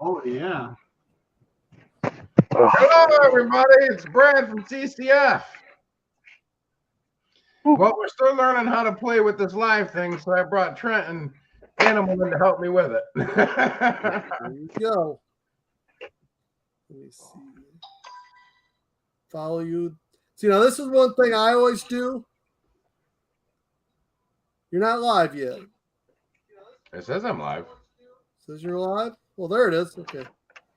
Oh, yeah. Hello, everybody. It's Brad from CCF. Well, we're still learning how to play with this live thing, so I brought Trent and Animal in to help me with it. There you go. Let me see. Follow you. See, now this is one thing I always do. You're not live yet. It says I'm live. Says you're live. Well, there it is. Okay.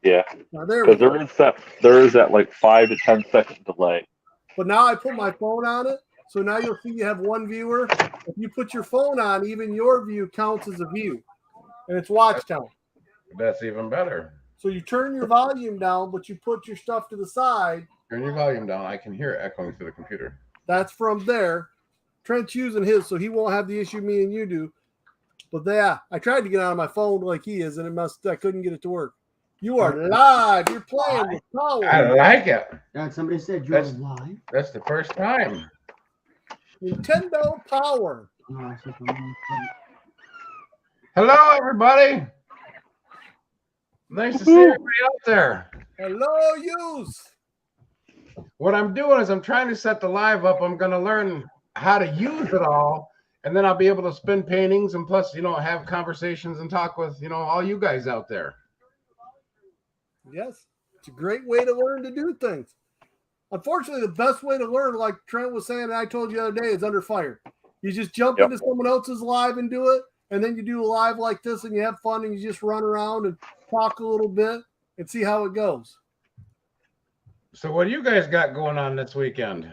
Yeah, Now there we because go. there is that like 5 to 10 second delay. But now I put my phone on it, so now you'll see you have one viewer. If you put your phone on, even your view counts as a view, and it's watch count. That's even better. So you turn your volume down, but you put your stuff to the side. Turn your volume down. I can hear it echoing through the computer. That's from there. Trent's using his, so he won't have the issue me and you do. But yeah, I tried to get on my phone like he is, and I couldn't get it to work. You are live. You're playing with power. I like it. God, somebody said you're That's- live. That's the first time. Nintendo Power. Oh, I said the wrong thing. Hello, everybody. Nice to see everybody out there. Hello, use. What I'm doing is I'm trying to set the live up. I'm going to learn how to use it all, and then I'll be able to spin paintings and plus, have conversations and talk with, all you guys out there. Yes, it's a great way to learn to do things. Unfortunately, the best way to learn, like Trent was saying, and I told you the other day, is under fire. You just jump into someone else's live and do it, and then you do a live like this, and you have fun, and you just run around and talk a little bit and see how it goes. So what do you guys got going on this weekend?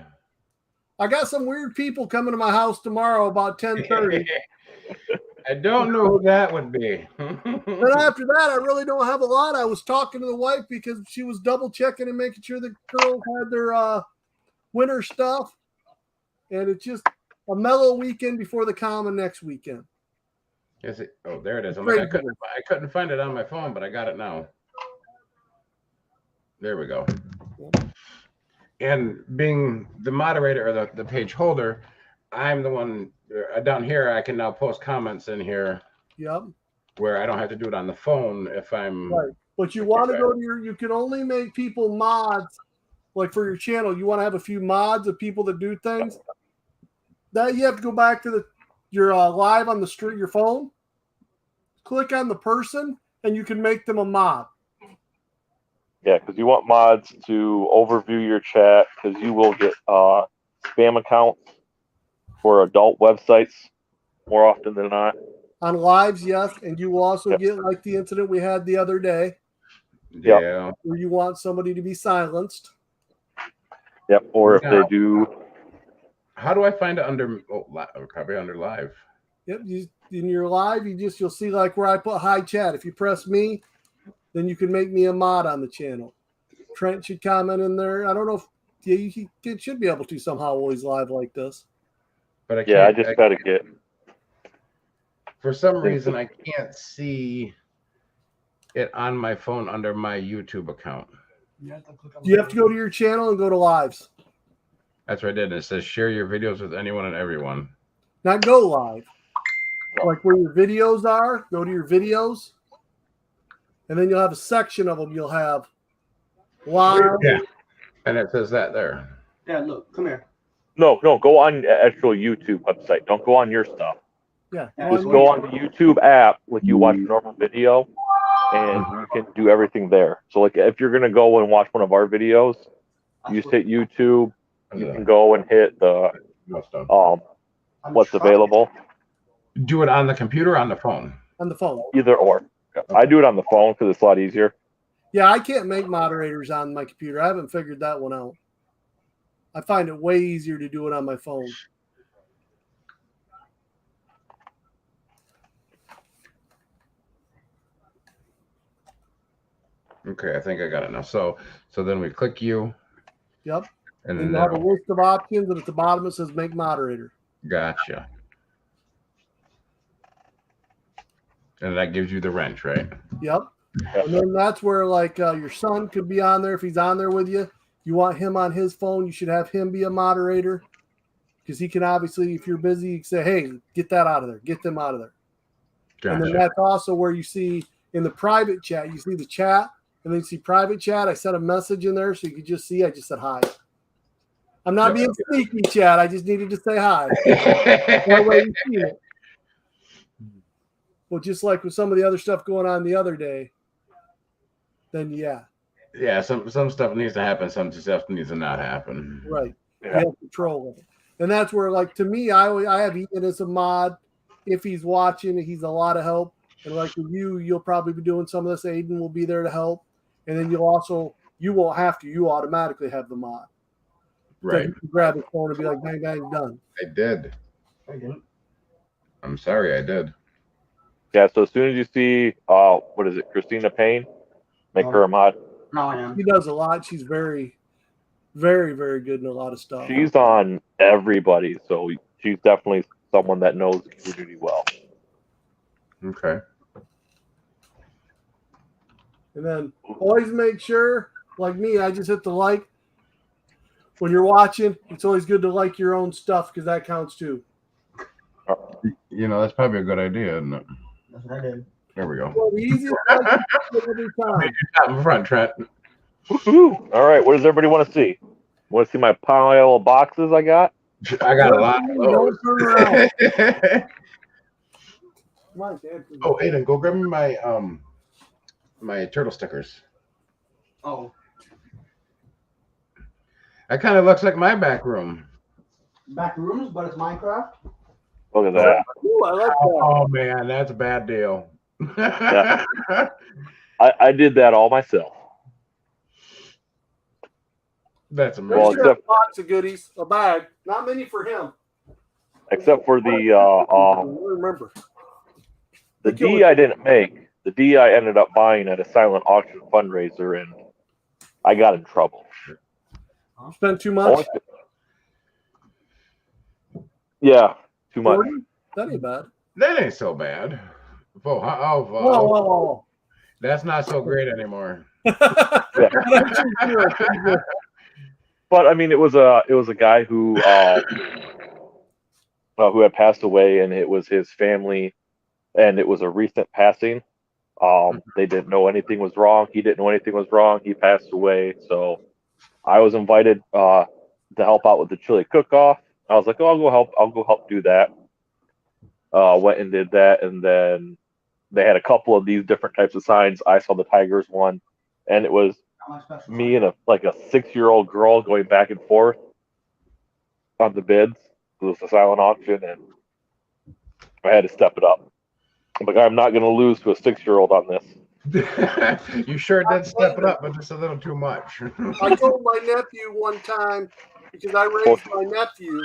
I got some weird people coming to my house tomorrow about 10:30. I don't know who that would be. Then after that, I really don't have a lot. I was talking to the wife because she was double checking and making sure the girls had their winter stuff. And it's just a mellow weekend before the common next weekend. Is it? Oh, there it is. I'm like, I couldn't find it on my phone, but I got it now. There we go. And being the moderator or the page holder, I'm the one down here. I can now post comments in here. Yep. Where I don't have to do it on the phone if I'm right. But you want to go to you can only make people mods, like for your channel. You want to have a few mods of people that do things. That you have to go back to your live on the street, your phone. Click on the person, and you can make them a mod. Yeah, because you want mods to overview your chat, because you will get spam accounts for adult websites more often than not. On lives, yes, and you will also get like the incident we had the other day. Yeah. Where you want somebody to be silenced. Yep, or if they do. How do I find it under? Oh, probably under live. Yep, in your live, you'll see like where I put hi chat. If you press me, then you can make me a mod on the channel. Trent should comment in there. I don't know if he should be able to somehow always live like this. But I can't, I just got to get. For some reason, I can't see it on my phone under my YouTube account. You have to go to your channel and go to lives. That's what I did. It says share your videos with anyone and everyone. Not go live. Like where your videos are, go to your videos. And then you'll have a section of them. You'll have live. Yeah. And it says that there. Yeah, look, come here. No, go on the actual YouTube website. Don't go on your stuff. Yeah. Just go on the YouTube app like you watch a normal video, and you can do everything there. So like if you're gonna go and watch one of our videos, you just hit YouTube. You can go and hit the what's available. Do it on the computer or on the phone? On the phone. Either or. I do it on the phone because it's a lot easier. Yeah, I can't make moderators on my computer. I haven't figured that one out. I find it way easier to do it on my phone. Okay, I think I got it now. So then we click you. Yep. And then then you have a list of options, and at the bottom it says make moderator. Gotcha. And that gives you the wrench, right? Yep. And then that's where like your son could be on there if he's on there with you. You want him on his phone, you should have him be a moderator. Because he can obviously, if you're busy, you can say, hey, get that out of there. Get them out of there. Gotcha. And then that's also where you see in the private chat, you see the chat, and then you see private chat. I sent a message in there so you could just see. I just said hi. I'm not being sneaky, chat. I just needed to say hi. That way you see it. Well, just like with some of the other stuff going on the other day, then yeah. Yeah, some stuff needs to happen, some stuff needs to not happen. Right. Yeah. You have control of it. And that's where, like, to me, I have Ethan as a mod. If he's watching, he's a lot of help. And like with you, you'll probably be doing some of this. Aiden will be there to help. And then you won't have to. You automatically have the mod. Right. So you can grab his phone and be like, bang, bang, done. I did. I'm sorry, I did. Yeah, so as soon as you see, what is it, Christina Payne, make her a mod. No, I am. She does a lot. She's very, very, very good in a lot of stuff. She's on everybody, so she's definitely someone that knows the community well. Okay. And then always make sure, like me, I just hit the like. When you're watching, it's always good to like your own stuff because that counts too. You know, that's probably a good idea, isn't it? That's what I did. There we go. Well, the easiest way every time. Out in front, Trent. Woo-hoo. All right, what does everybody want to see? Want to see my pile of boxes I got? I got a lot of those. Don't turn around. Come on, Dad. Oh, Aiden, go grab me my my turtle stickers. Oh, That kind of looks like my back room. back rooms, but it's Minecraft. Look at that. Ooh, I like that. Oh man, that's a bad deal. Yeah. I did that all myself. That's There's Well, amazing. your except- box of goodies, a bag. Not many for him. Except for the Remember. D I didn't make. The D I ended up buying at a silent auction fundraiser, and I got in trouble. Spent too much. Yeah, too much. 40? That ain't bad. That ain't so bad. Oh, Whoa. that's not so great anymore. But I mean, it was a guy who had passed away, and it was his family, and it was a recent passing. They didn't know anything was wrong. He didn't know anything was wrong. He passed away, so I was invited to help out with the chili cook-off. I was like, oh, I'll go help do that. Went and did that, and then they had a couple of these different types of signs. I saw the Tigers one, and it was me and a 6-year-old girl going back and forth on the bids. It was a silent auction, and I had to step it up. I'm like, I'm not going to lose to a 6-year-old on this. You sure did step it up, but just a little too much. I told my nephew one time, because I raised my nephew,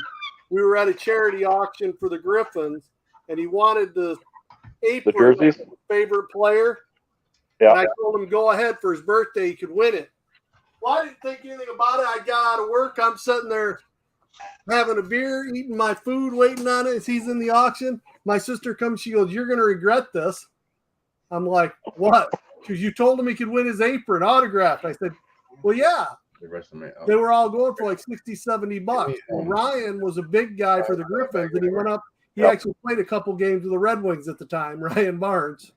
we were at a charity auction for the Griffins, and he wanted the apron The jerseys? of his favorite player. Yeah. And I told him, go ahead for his birthday, he could win it. Well, I didn't think anything about it. I got out of work. I'm sitting there having a beer, eating my food, waiting on it as he's in the auction. My sister comes, she goes, you're going to regret this. I'm like, what? Because you told him he could win his apron autographed. I said, well, yeah. They were all going for like 60, 70 bucks. Well, Ryan was a big guy for the Griffins, and he went up. He actually played a couple games with the Red Wings at the time, Ryan Barnes.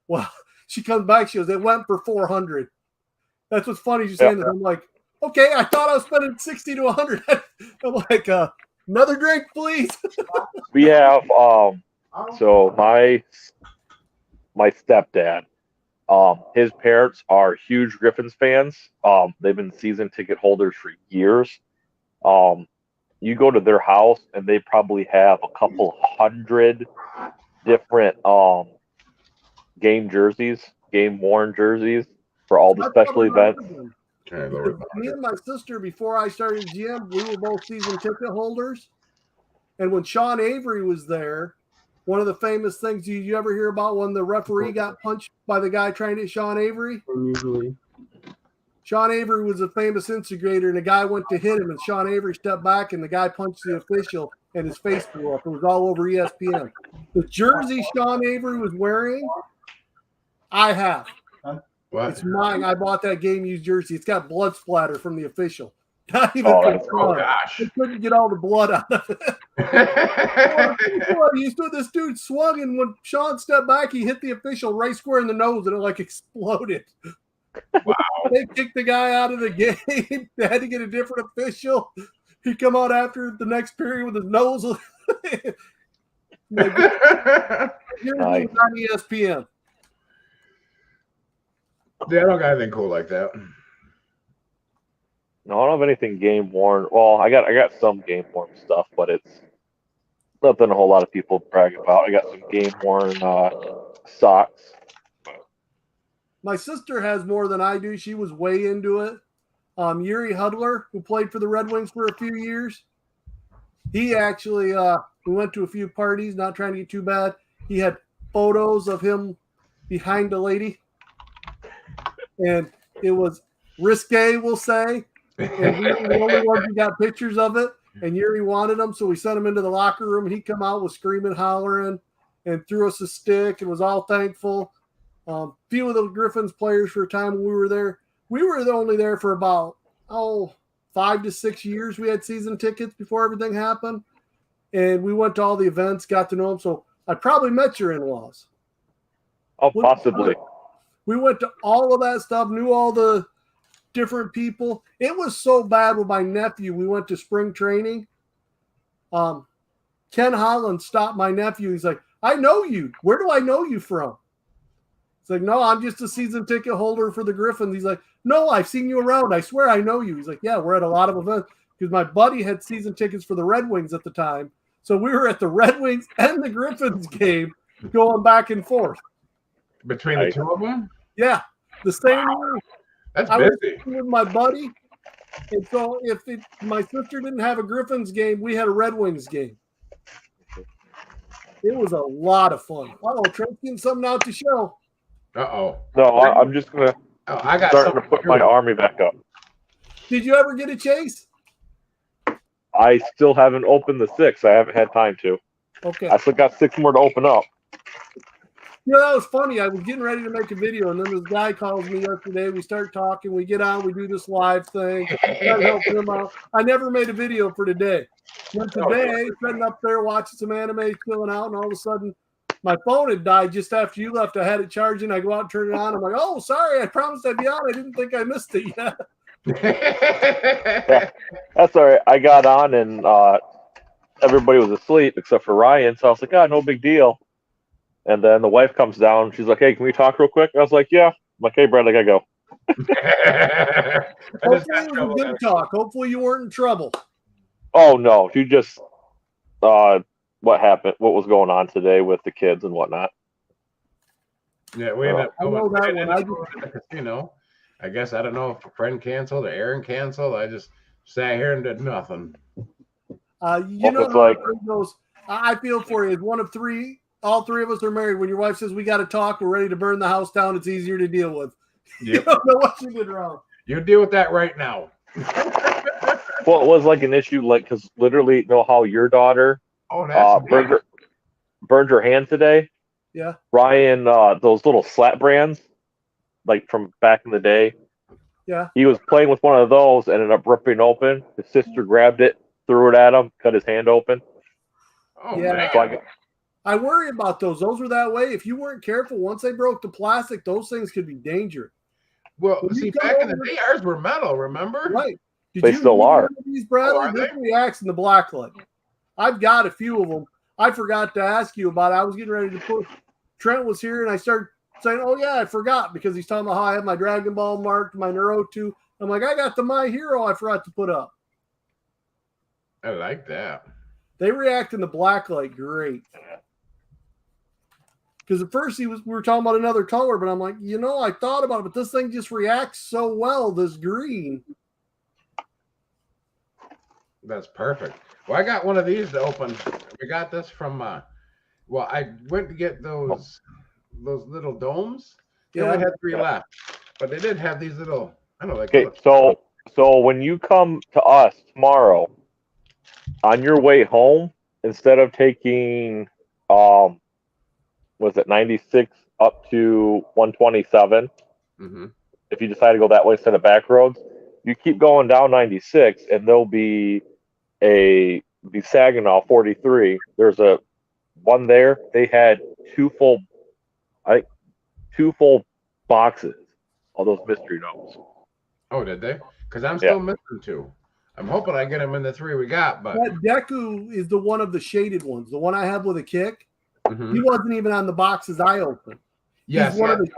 Well, she comes back. She goes, it went for 400. That's what's funny. You're saying that. I'm like, okay, I thought I was spending 60 to 100. I'm like, another drink, please. We have so my stepdad, his parents are huge Griffins fans. They've been season ticket holders for years. You go to their house and they probably have a couple hundred different game jerseys, game worn jerseys for all the special events. Me and my sister, before I started GM, we were both season ticket holders. And when Sean Avery was there, one of the famous things, did you ever hear about when the referee got punched by the guy trying to hit Sean Avery? Usually. Sean Avery was a famous instigator, and the guy went to hit him, and Sean Avery stepped back, and the guy punched the official, and his face blew up. It was all over ESPN. The jersey Sean Avery was wearing, I have. What? It's mine. I bought that game used jersey. It's got blood splatter from the official. Not even Oh, blood. gosh. I couldn't get all the blood out of it. This dude swung, and when Sean stepped back, he hit the official right square in the nose, and it like exploded. Wow. They kicked the guy out of the game. They had to get a different official. He come out after the next period with his nose. Like, Nice. on ESPN. Yeah, I don't got anything cool like that. No, I don't have anything game worn. Well, I got some game worn stuff, but it's nothing a whole lot of people brag about. I got some game worn socks. My sister has more than I do. She was way into it. Yuri Hudler, who played for the Red Wings for a few years, he actually we went to a few parties, not trying to get too bad. He had photos of him behind a lady, and it was risque, we'll say. And we were the only ones who got pictures of it. And Yuri wanted them, so we sent him into the locker room. And he come out with screaming, hollering, and threw us a stick, and was all thankful. Few of the Griffins players for a time when we were there. We were only there for about 5 to 6 years. We had season tickets before everything happened, and we went to all the events, got to know them. So I probably met your in-laws. Oh, possibly. We went to all of that stuff, knew all the different people. It was so bad with my nephew. We went to spring training. Ken Holland stopped my nephew. He's like, I know you. Where do I know you from? It's like, no, I'm just a season ticket holder for the Griffins. He's like, no, I've seen you around. I swear I know you. He's like, yeah, we're at a lot of events because my buddy had season tickets for the Red Wings at the time. So we were at the Red Wings and the Griffins game going back and forth. Between the two of them? Yeah, the same year. That's I was busy. with my buddy. And so my sister didn't have a Griffins game, we had a Red Wings game. It was a lot of fun. Trent's getting something out to show. Uh-oh. No, I'm just gonna I got start to something put my army back up. Did you ever get a chase? I still haven't opened the 6. I haven't had time to. Okay. I still got 6 more to open up. You know, that was funny. I was getting ready to make a video, and then this guy calls me yesterday. We start talking. We get on. We do this live thing. Start helping him out. I never made a video for today. Then today, sitting up there watching some anime, chilling out, and all of a sudden, my phone had died just after you left. I had it charging. I go out and turn it on. I'm like, oh, sorry. I promised I'd be on. I didn't think I missed it yet. Yeah, that's all right. I got on, and everybody was asleep except for Ryan. So I was like, no big deal. And then the wife comes down. She's like, hey, can we talk real quick? I was like, yeah. I'm like, hey, Brad, I gotta go. Hopefully it was a good talk. Hopefully you weren't in trouble. Oh, no. She just, what happened, what was going on today with the kids and whatnot. Yeah, we ended up I know that one. to the casino. I guess I don't know if a friend canceled or Aaron canceled. I just sat here and did nothing. You know, it's like, I feel for you. It's one of three. All three of us are married. When your wife says we got to talk, we're ready to burn the house down. It's easier to deal with. Yep. You don't know what you did wrong. You deal with that right now. well, it was like an issue, like, because literally, you know how your daughter burned her hand today? Yeah. Ryan, those little slat brands, like from back in the day. Yeah. He was playing with one of those, ended up ripping open. His sister grabbed it, threw it at him, cut his hand open. Oh, Yeah. man. So I worry about those. Those were that way. If you weren't careful, once they broke the plastic, those things could be dangerous. Well, When you see, come back in the over- day, ours were metal, remember? Right. Did They you still use are. any of these, Bradley? Oh, are This they? reacts in the black light. I've got a few of them. I forgot to ask you about it. I was getting ready to put Trent was here, and I started saying, oh, yeah, I forgot, because he's talking about how I have my Dragon Ball marked, my Neuro 2. I'm like, I got the My Hero I forgot to put up. I like that. They react in the black light great. Because at first we were talking about another color, but I'm like, I thought about it, but this thing just reacts so well, this green. That's perfect. Well, I got one of these to open. We got this from I went to get those little domes. They only had 3 left. But they did have these little, I don't know, like Okay, so when you come to us tomorrow, on your way home, instead of taking was it 96 up to 127, if you decide to go that way instead of back roads, you keep going down 96, and there'll be a the Saginaw 43. There's a one there. They had two full boxes of those mystery gnomes. Oh, did they? Because I'm still missing 2. I'm hoping I get them in the 3 we got, but That Deku is the one of the shaded ones. The one I have with a kick. Mhm. He wasn't even on the boxes I opened. yes, He's one of the,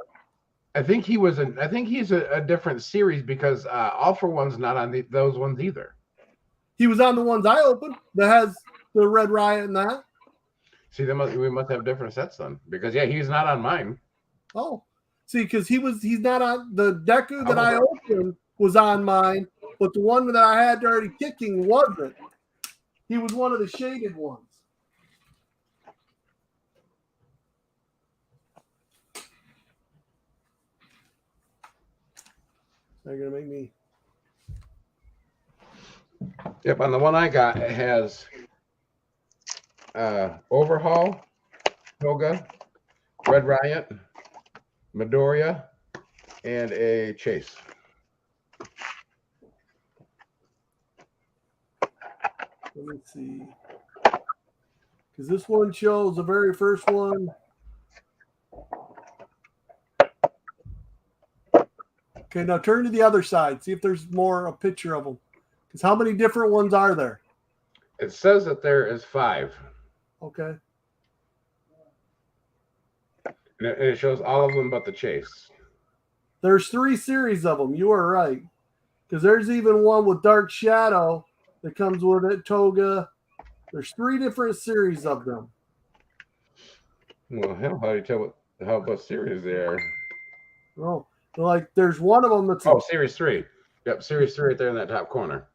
I think he was. I think he's a different series because All for One's not on those ones either. he was on the ones I opened that has the Red Riot and that. See, we must have different sets then because he's not on mine. Oh, see, because he's not on the Deku that I opened was on mine, but the one that I had already kicking wasn't. He was one of the shaded ones. They're gonna make me. Yep, on the one I got, it has Overhaul, Toga, Red Riot, Midoriya, and a Chase. Let me see. Because this one shows the very first one. Okay, now turn to the other side. See if there's more a picture of them. Because how many different ones are there? It says that there is 5. Okay. And it shows all of them but the Chase. There's 3 series of them. You are right. Because there's even one with Dark Shadow that comes with it, Toga. There's 3 different series of them. Well, hell, how do you tell what series they are? Oh, like there's one of them that's. Oh, Series 3. Yep, Series 3 right there in that top corner.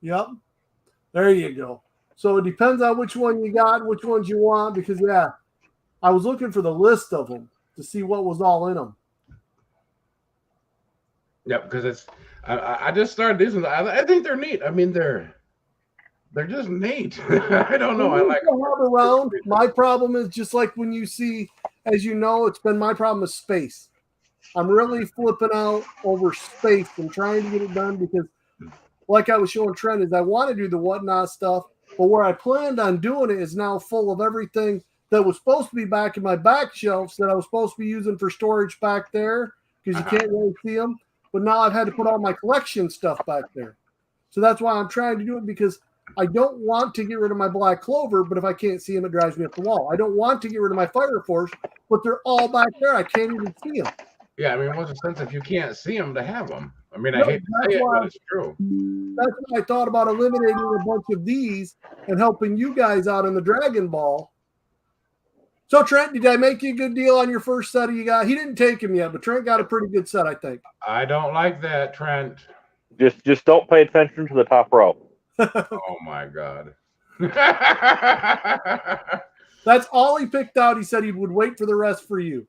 Yep. There you go. So it depends on which one you got, which ones you want, because, I was looking for the list of them to see what was all in them. Yep, because I just started these ones. I think they're neat. I mean, they're just neat. I don't know. I like them. Have around. My problem is just like when you see, as you know, it's been my problem with space. I'm really flipping out over space and trying to get it done because, like I was showing Trent, is I want to do the whatnot stuff, but where I planned on doing it is now full of everything that was supposed to be back in my back shelves that I was supposed to be using for storage back there because you can't really see them. But now I've had to put all my collection stuff back there. So that's why I'm trying to do it because I don't want to get rid of my Black Clover, but if I can't see them, it drives me up the wall. I don't want to get rid of my Fire Force, but they're all back there. I can't even see them. Yeah, I mean, what's the sense if you can't see them to have them? I mean, I hate to say it, but it's true. That's why I thought about eliminating a bunch of these and helping you guys out in the Dragon Ball. So, Trent, did I make you a good deal on your first set you got? He didn't take him yet, but Trent got a pretty good set, I think. I don't like that, Trent. Just don't pay attention to the top row. Oh, my God. That's all he picked out. He said he would wait for the rest for you.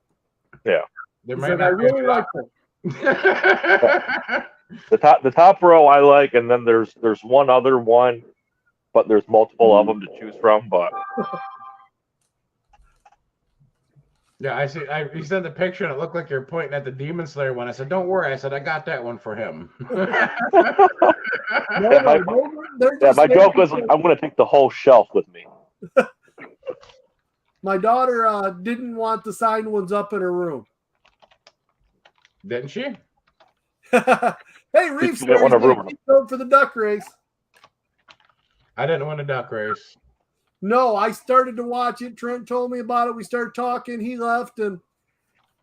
Yeah. There He might said, I not be really like them. The top row I like, and then there's one other one, but there's multiple of them to choose from. But yeah, I see. He sent the picture, and it looked like you're pointing at the Demon Slayer one. I said, "Don't worry." I said, "I got that one for him." No, my joke was I'm going to take the whole shelf with me. My daughter didn't want the signed ones up in her room. Didn't she? Hey, Reeves, She didn't want a rumor. for the duck race. I didn't win a duck race. No, I started to watch it. Trent told me about it. We started talking. He left and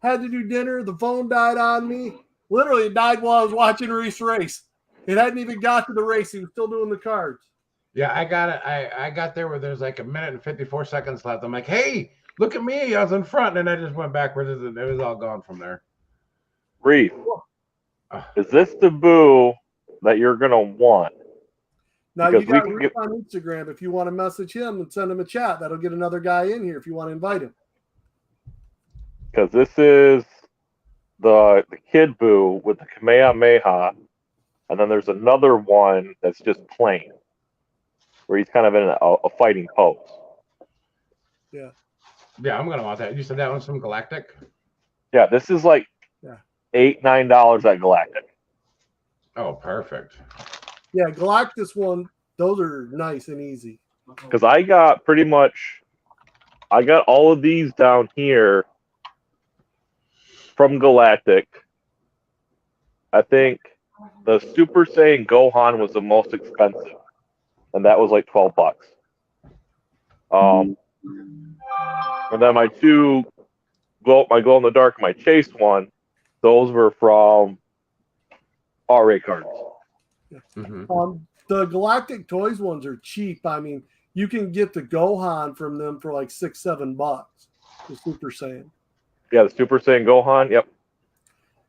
had to do dinner. The phone died on me. Literally, it died while I was watching Reese race. It hadn't even got to the race. He was still doing the cards. Yeah, I got it. I got there where there's like a minute and 54 seconds left. I'm like, hey, look at me. I was in front, and I just went backwards, and it was all gone from there. Reef, is this the boo that you're going to want? Now, Because you got we can Reese on Instagram. If you want to message him and send him a chat, that'll get another guy in here if you want to invite him. Because this is the kid boo with the Kamehameha, and then there's another one that's just plain, where he's kind of in a fighting pose. Yeah. Yeah, I'm gonna want that. You said that one's from Galactic? Yeah, this is like $8-9 at Galactic. Oh, perfect. Yeah, Galactus one, those are nice and easy. because I got all of these down here from Galactic. I think the Super Saiyan Gohan was the most expensive, and that was like $12. And then my glow in the dark, my Chase one, those were from RA cards. Mm-hmm. The Galactic Toys ones are cheap. I mean, you can get the Gohan from them for like $6-7. The Super Saiyan. Yeah, the Super Saiyan Gohan. Yep.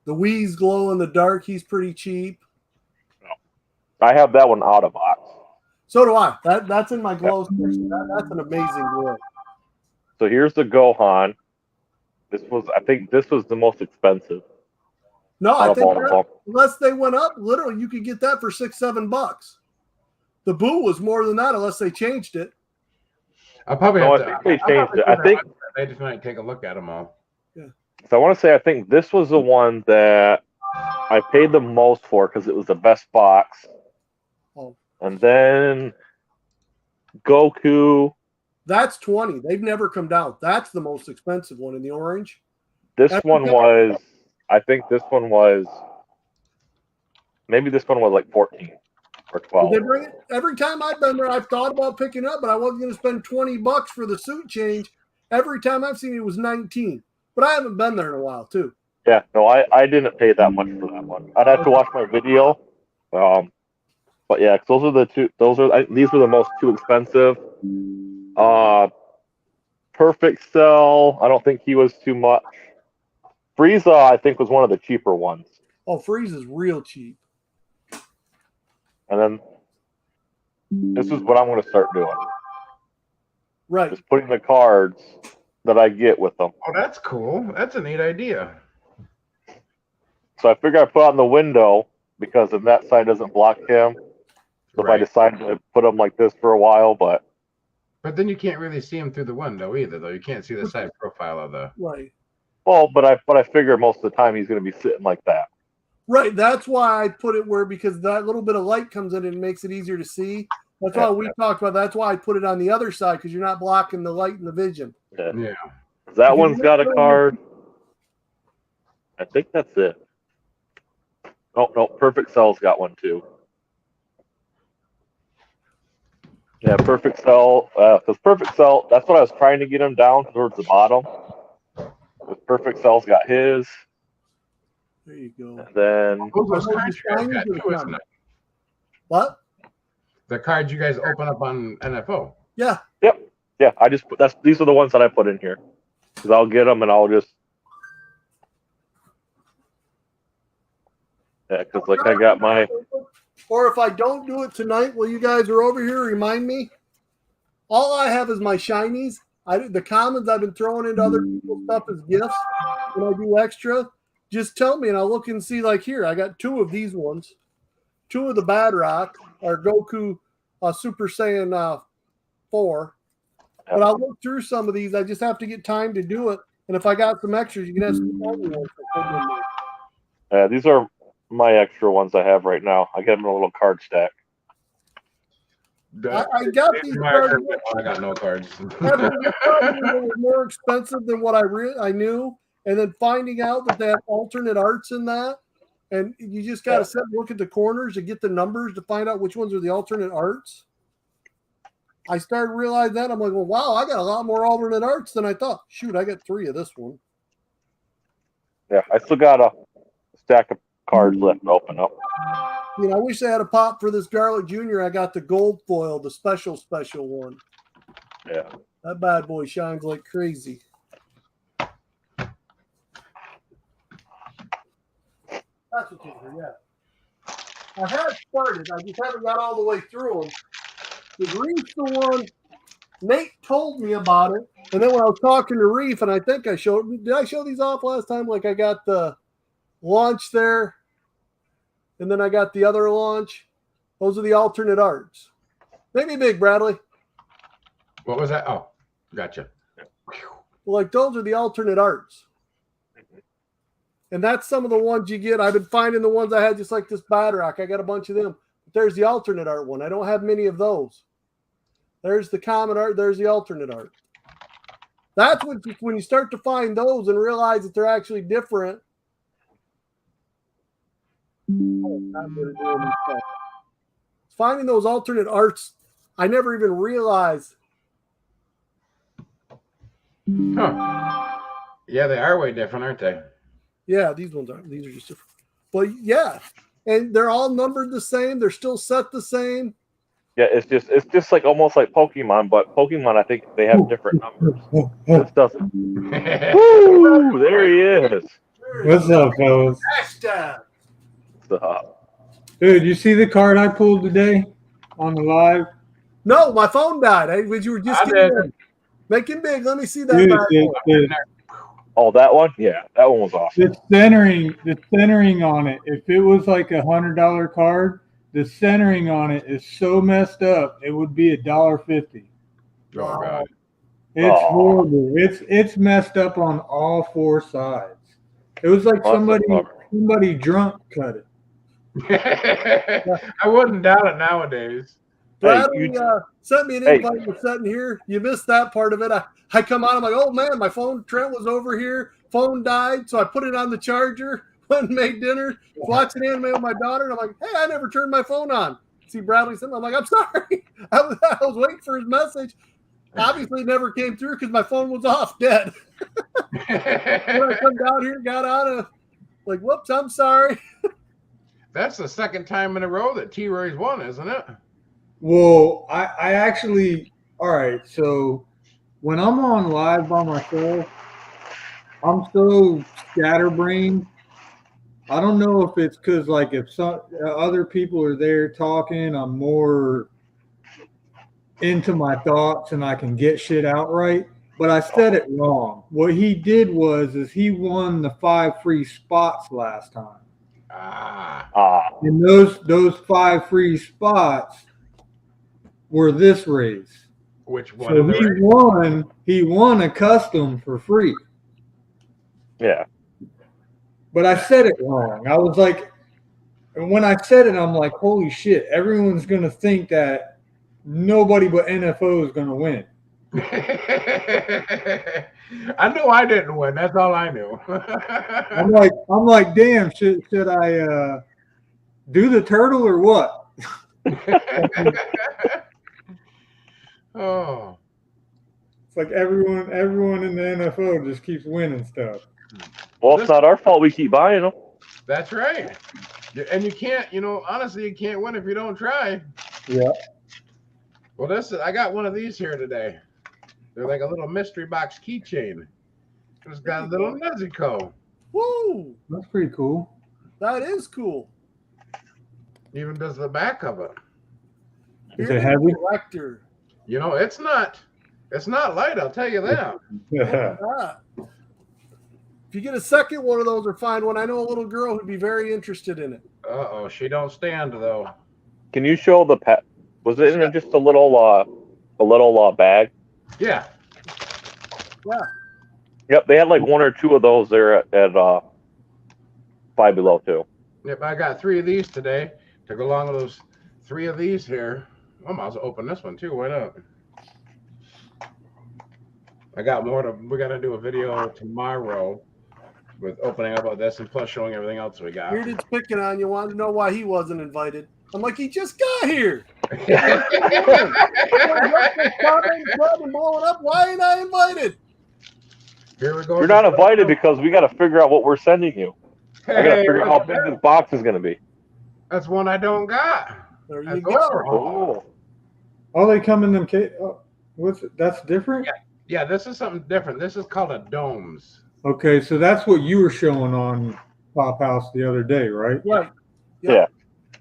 The Whis glow in the dark. He's pretty cheap. I have that one out of box. So do I. That's in my glow section. That's an amazing glow. So here's the Gohan. I think this was the most expensive. No, I out of think all of them. unless they went up, literally, you could get that for $6-7. The Boo was more than that, unless they changed it. I'll probably No, have I to. think they changed it. I think I just might take a look at them all. so. I want to say I think this was the one that I paid the most for because it was the best box. Oh. And then Goku. That's 20. They've never come down. That's the most expensive one in the orange. This one was. I think this one was. Maybe this one was like 14 or 12. Did they bring it? Every time I've been there, I've thought about picking up, but I wasn't going to spend $20 for the suit change. Every time I've seen it was 19. But I haven't been there in a while, too. Yeah, no, I didn't pay that much for that one. I'd have to watch my video. But yeah, 'cause those are the two. These were the most too expensive. Perfect Cell. I don't think he was too much. Frieza, I think, was one of the cheaper ones. Oh, Freeze is real cheap. And then this is what I'm going to start doing. Right. Just putting the cards that I get with them. Oh, that's cool. That's a neat idea. So I figure I put on the window because then that side doesn't block him. So if I decide to put him like this for a while, but then you can't really see him through the window either, though. You can't see the side profile of the. Right. well, but I figure most of the time he's going to be sitting like that. Right. That's why I put it where, because that little bit of light comes in and makes it easier to see. That's why we talked about. That's why I put it on the other side, because you're not blocking the light and the vision. Yeah. That one's got a card. I think that's it. Oh, no, Perfect Cell's got one too. Yeah, Perfect Cell. Because Perfect Cell, that's what I was trying to get him down towards the bottom. But Perfect Cell's got his. There you go. And then Those cards you guys got too, isn't it? What? The cards you guys open up on NFO. Yeah. yeah, I just put these are the ones that I put in here. Because I'll get them and I'll just because like I got my. Or if I don't do it tonight, while you guys are over here, remind me. All I have is my shinies. The commons I've been throwing into other people's stuff as gifts when I do extra. Just tell me and I'll look and see. Like here, I got 2 of these ones, 2 of the Bad Rock, or Goku Super Saiyan 4. But I'll look through some of these. I just have to get time to do it. And if I got some extras, you can have some ones. These are my extra ones I have right now. I got them in a little card stack. I got these cards. I got no cards. They were more expensive than what I knew. And then finding out that they have alternate arts in that. And you just got to sit and look at the corners to get the numbers to find out which ones are the alternate arts. I started realizing that. I'm like, well, wow, I got a lot more alternate arts than I thought. Shoot, I got 3 of this one. Yeah, I still got a stack of cards left to open up. You know, I wish I had a pop for this Garlic Jr. I got the gold foil, the special one. Yeah. That bad boy shines like crazy. That's what these are, yeah. I have started. I just haven't got all the way through them. The Reef's the one. Nate told me about it. And then when I was talking to Reef, and I think I showed, did I show these off last time? Like I got the launch there. And then I got the other launch. Those are the alternate arts. Maybe big, Bradley. What was that? Oh, gotcha. Like those are the alternate arts. And that's some of the ones you get. I've been finding the ones I had just like this Bad Rock. I got a bunch of them. But there's the alternate art one. I don't have many of those. There's the common art. There's the alternate art. That's when you start to find those and realize that they're actually different. Finding those alternate arts, I never even realized. Huh. Yeah, they are way different, aren't they? Yeah, these ones aren't. These are just different. But yeah, and they're all numbered the same. They're still set the same. Yeah, it's just like almost like Pokemon, but Pokemon, I think they have different numbers. This doesn't. Woo! There he is. What's up, fellas? Hashtag. Dude, you see the card I pulled today on the live? No, my phone died. You were just I did. making big. Let me see that. Dude, bad boy. Oh, that one? Yeah, that one was awesome. the centering on it. If it was like $100 card, the centering on it is so messed up. It would be $1.50. Oh God. It's Aw. horrible. It's messed up on all four sides. It was like Well, that's a somebody drunk cut it. I wouldn't doubt it nowadays. Bradley sent me an invite. We're sitting here. You missed that part of it. I come on. I'm like, oh man, my phone. Trent was over here. Phone died, so I put it on the charger. Went and made dinner. Watching anime with my daughter, and I'm like, hey, I never turned my phone on. See Bradley sent. I'm like, I'm sorry. I was waiting for his message. Obviously, it never came through because my phone was off, dead. When I come down here, got on it. Like, whoops, I'm sorry. That's the second time in a row that T-Roy's won, isn't it? Well, I actually, all right, so when I'm on live by myself, I'm so scatterbrained. I don't know if it's because, like, if some other people are there talking, I'm more into my thoughts and I can get shit out right. But I said it wrong. What he did is he won the 5 free spots last time. And those 5 free spots were this race. Which one? So he won a custom for free. Yeah. But I said it wrong. I was like, and when I said it, I'm like, holy shit, everyone's gonna think that nobody but NFO is gonna win. I knew I didn't win. That's all I knew. I'm like, damn, should I do the turtle or what? Oh. It's like everyone in the NFO just keeps winning stuff. Well, it's not our fault. We keep buying them. That's right. And you can't, honestly, you can't win if you don't try. Yeah. Well, I got one of these here today. They're like a little mystery box keychain. It's got a little Nezuko. Woo! That's pretty cool. That is cool. Even does the back of it. Is it heavy? Collector. It's not light, I'll tell you that. Yeah. If you get a second one of those or find one, I know a little girl who'd be very interested in it. Uh-oh, she don't stand though. Can you show the pet? Was it in just a little bag? Yeah. Yeah. Yep, they had like 1 or 2 of those there at Five Below too. Yep, I got 3 of these today to go along with those 3 of these here. I might as well open this one too. Why not? I got more we got to do a video tomorrow with opening up this and plus showing everything else we got. Bearded's picking on you, wanted to know why he wasn't invited. I'm like, he just got here. Blowing up. Why ain't I invited? Here we go. You're not invited because we got to figure out what we're sending you. I got to figure out how big this box is going to be. That's one I don't got. There you That's go. Oh. Oh, they come in them that's different? Yeah, this is something different. This is called a domes. Okay, so that's what you were showing on Pop House the other day, right? Right. Yeah.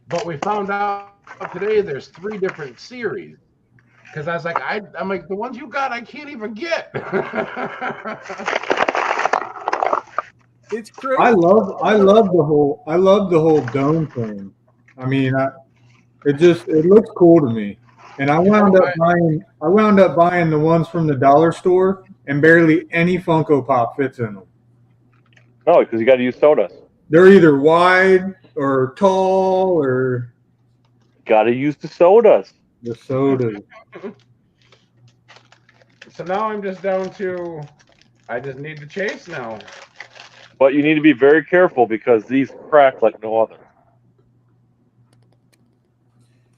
But we found out today there's 3 different series. Because I was like, I'm like, the ones you got, I can't even get. It's crazy. I love the whole dome thing. I mean, it looks cool to me. And I wound up buying the ones from the dollar store, and barely any Funko Pop fits in them. No, because you got to use sodas. They're either wide or tall or Got to use the sodas. the sodas. So now I'm just down to, I just need to chase now. But you need to be very careful because these crack like no other.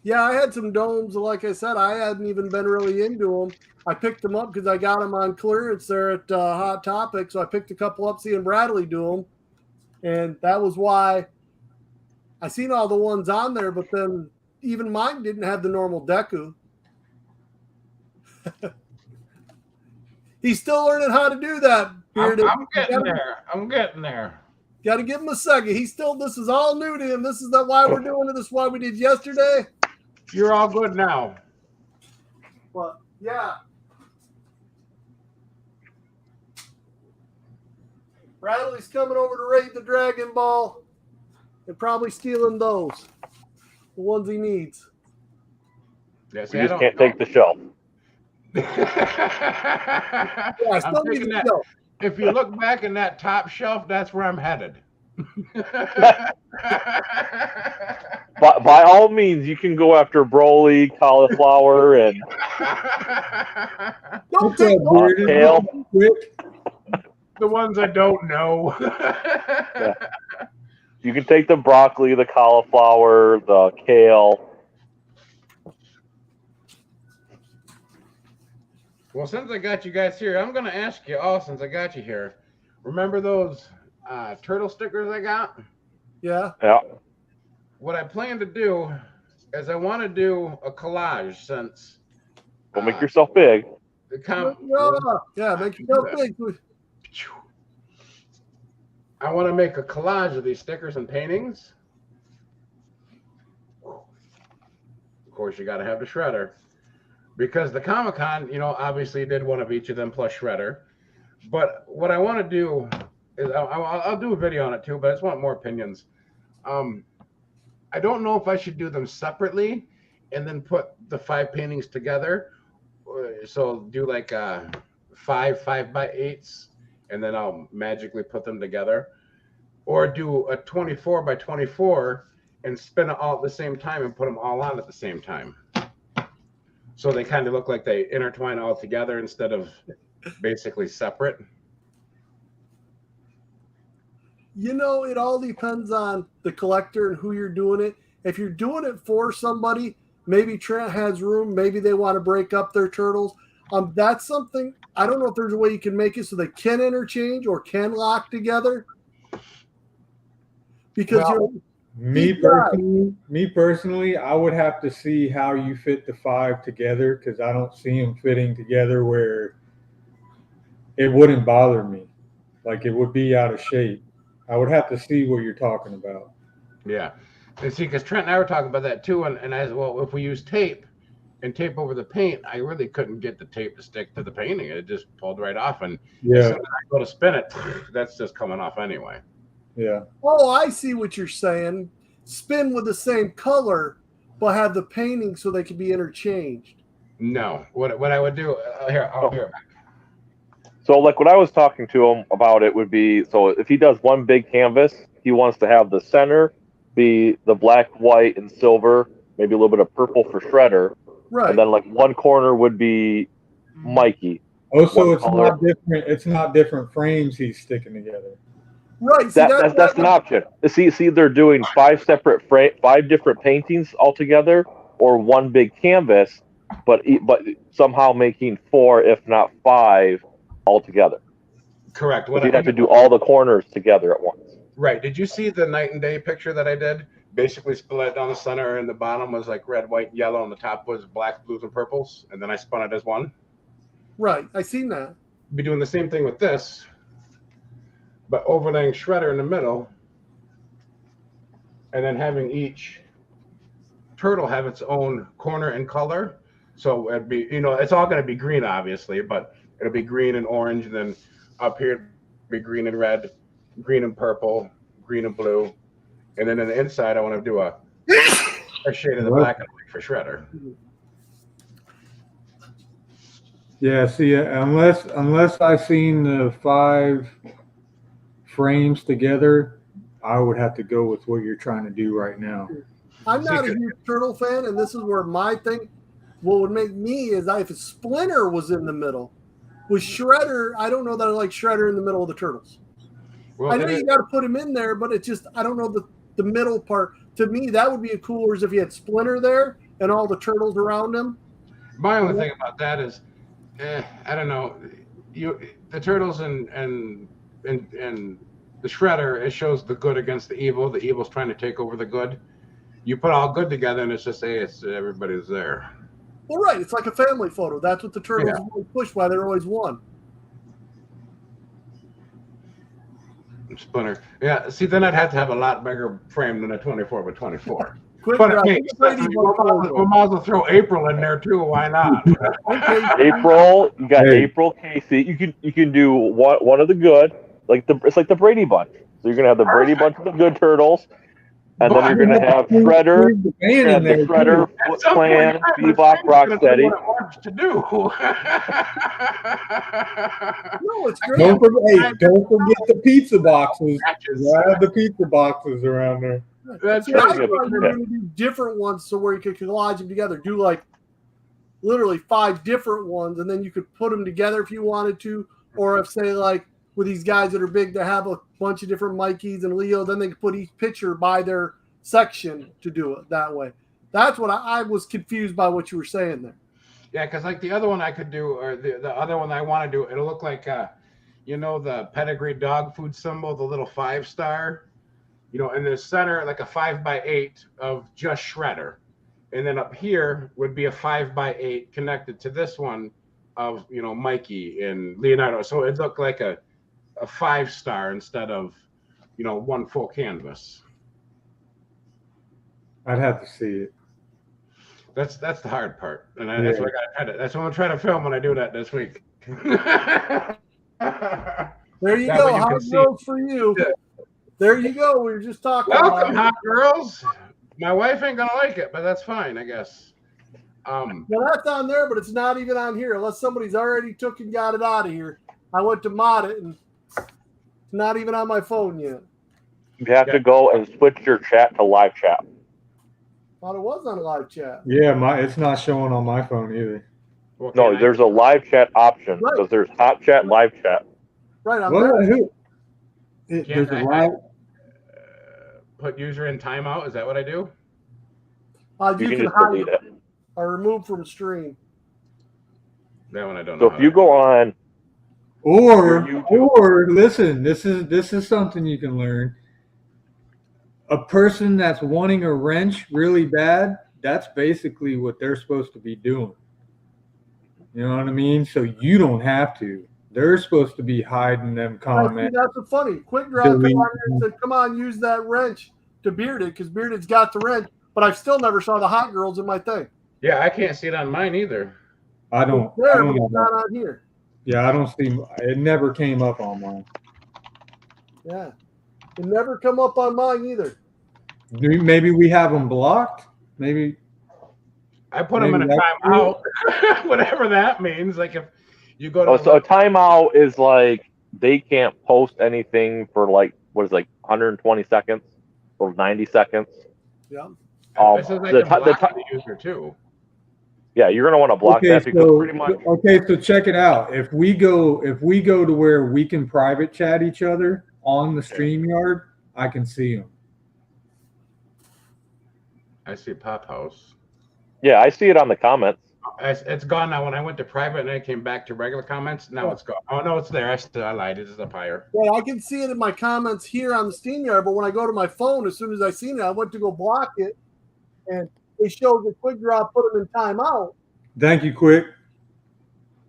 Yeah, I had some domes. Like I said, I hadn't even been really into them. I picked them up because I got them on clearance there at Hot Topic. So I picked a couple up seeing Bradley do them. And that was why I seen all the ones on there, but then even mine didn't have the normal Deku. He's still learning how to do that. I'm getting there. I'm getting there. Got to give him a second. He's still, this is all new to him. This is why we're doing it. This is why we did yesterday. You're all good now. But yeah. Bradley's coming over to raid the Dragon Ball and probably stealing those. The ones he needs. Yes, You just can't take the shelf. Yeah, I still I'm need taking the that. shelf. If you look back in that top shelf, that's where I'm headed. By all means, you can go after broly, cauliflower, and Don't What's take up, those. Bearded? Kale. Quick. The ones I don't know. You can take the broccoli, the cauliflower, the kale. Well, since I got you guys here, I'm going to ask you all, since I got you here, remember those turtle stickers I got? Yeah. Yeah. What I plan to do is I want to do a collage since Don't make yourself big. the Yeah, make yourself big. I want to make a collage of these stickers and paintings. Of course, you got to have the shredder. Because the Comic-Con, obviously did one of each of them plus Shredder. But what I want to do is I'll do a video on it too, but I just want more opinions. I don't know if I should do them separately and then put the 5 paintings together. So do like 5 5x8s, and then I'll magically put them together. Or do a 24 by 24 and spin it all at the same time and put them all on at the same time. So they kind of look like they intertwine all together instead of basically separate. It all depends on the collector and who you're doing it. If you're doing it for somebody, maybe Trent has room. Maybe they want to break up their turtles. That's something. I don't know if there's a way you can make it so they can interchange or can lock together. Because Me personally, I would have to see how you fit the 5 together because I don't see them fitting together where it wouldn't bother me. Like it would be out of shape. I would have to see what you're talking about. Yeah. And see, because Trent and I were talking about that too. And I said, well, if we use tape and tape over the paint, I really couldn't get the tape to stick to the painting. It just pulled right off. And as soon as I go to spin it, that's just coming off anyway. Yeah. Oh, I see what you're saying. Spin with the same color, but have the painting so they can be interchanged. No. What I would do, I'll hear it back. So like what I was talking to him about it would be, so if he does one big canvas, he wants to have the center be the black, white, and silver, maybe a little bit of purple for Shredder. Right. And then like one corner would be Mikey. Oh, so One it's color. not different. It's not different frames he's sticking together. Right. See, That's an option. See, they're doing 5 different paintings altogether, or one big canvas, but somehow making 4, if not 5, altogether. Correct. But you'd have to do all the corners together at once. Right. Did you see the night and day picture that I did? Basically split down the center, and the bottom was like red, white, and yellow, and the top was black, blues, and purples. And then I spun it as one. Right. I seen that. Be doing the same thing with this, but overlaying Shredder in the middle, and then having each turtle have its own corner and color. So it'd be, it's all going to be green, obviously, but it'll be green and orange, and then up here it'll be green and red, green and purple, green and blue, and then in the inside I want to do a shade of the black and white for Shredder. Yeah. See, unless I've seen the 5 frames together, I would have to go with what you're trying to do right now. I'm not a huge turtle fan, and this is where my thing. What would make me is if a Splinter was in the middle, With Shredder, I don't know that I like Shredder in the middle of the Turtles. Well, I know you got to put him in there, but it's just I don't know the middle part. To me, that would be a cooler is if you had Splinter there and all the turtles around him. my only thing about that is, I don't know. The Turtles and the Shredder, it shows the good against the evil. The evil's trying to take over the good. You put all good together, and it's just everybody's there. Well, right. It's like a family photo. That's what the turtles always push by. They're always one. Splinter. Yeah. See, then I'd have to have a lot bigger frame than a 24 by 24. Quick But drop. hey, we might as well throw April in there too. Why not? April, you got Hey. April Casey. You can do one of the good, it's like the Brady Bunch. So you're gonna have the Brady Bunch of the good turtles, and then you're gonna have Shredder, Include the band in there, Shredder, too. Foot Clan, Bebop, Rocksteady. What it wants to do. No, it's great. Don't forget the pizza boxes. Grab the pizza boxes around there. That's See, I right. thought you were going to do different ones so where you could collage them together. Do like literally 5 different ones, and then you could put them together if you wanted to. Or if, say, like with these guys that are big, they have a bunch of different Mikeys and Leo, then they could put each picture by their section to do it that way. That's what I was confused by what you were saying there. Yeah, because like the other one I could do, or the other one I want to do, it'll look like, the pedigree dog food symbol, the little 5-star. In the center, like a 5x8 of just Shredder. And then up here would be a 5x8 connected to this one of, Mikey and Leonardo. So it'd look like a 5-star instead of, one full canvas. I'd have to see it. That's the hard part. And that's what I gotta try to, that's what I'm trying to film when I do that this week. There you That go. way you Hot can see girls for you. There you go. We were just talking Welcome, about hot girls. My wife ain't gonna like it, but that's fine, I guess. Well, that's on there, but it's not even on here unless somebody's already took and got it out of here. I went to mod it, and it's not even on my phone yet. You have to go and switch your chat to live chat. Thought it was on live chat. Yeah, it's not showing on my phone either. No, there's a live chat option Right. because there's hot chat and live chat. Right on What? there. Who? There's a live. Put user in timeout. Is that what I do? You You can can just hide delete it it. or remove from stream. That one I don't know. So if you go on, Or listen, this is something you can learn. A person that's wanting a wrench really bad, that's basically what they're supposed to be doing. You know what I mean? So you don't have to. They're supposed to be hiding them comments. That's what's funny. Quick Draw come on here and said, "Come on, use that wrench to Bearded because Bearded's got the wrench." But I still never saw the hot girls in my thing. Yeah, I can't see it on mine either. I don't. It's there, I but don't it's know. not on here. Yeah, I don't see. It never came up on mine. Yeah, it never come up on mine either. Maybe we have them blocked. Maybe. I put them in a Maybe timeout, whatever that means. Like if you go to oh, so a timeout is like they can't post anything for like 120 seconds or 90 seconds. Yeah. this is like a block the user too. Yeah, you're gonna want to block that because pretty much. Okay, so check it out. If we go to where we can private chat each other on the StreamYard, I can see them. I see Pop House. Yeah, I see it on the comments. It's gone now. When I went to private and I came back to regular comments, now it's gone. Oh no, it's there. I lied. It is up higher. Yeah, I can see it in my comments here on the StreamYard, but when I go to my phone, as soon as I seen it, I went to go block it, and it shows the Quick Draw put them in timeout, Thank you, Quick.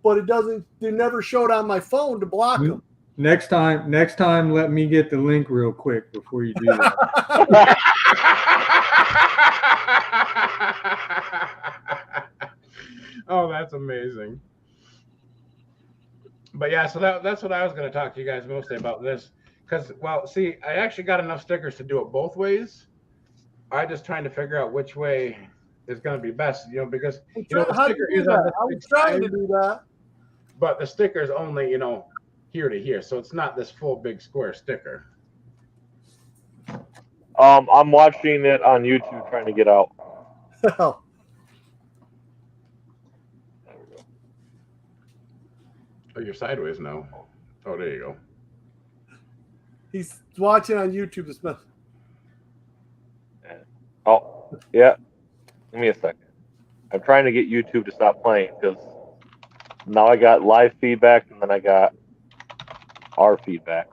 but it doesn't. They never showed on my phone to block them. Next time, let me get the link real quick before you do that. Oh, that's amazing. But yeah, so that's what I was going to talk to you guys mostly about this. Because, well, see, I actually got enough stickers to do it both ways. I'm just trying to figure out which way is going to be best, because the sticker is on I was trying to do that. but the sticker is only, here to here. So it's not this full big square sticker. I'm watching it on YouTube trying to get out. Oh, you're sideways now. Oh, there you go. He's watching on YouTube. This mess. Oh, yeah. Give me a second. I'm trying to get YouTube to stop playing because now I got live feedback and then I got our feedback.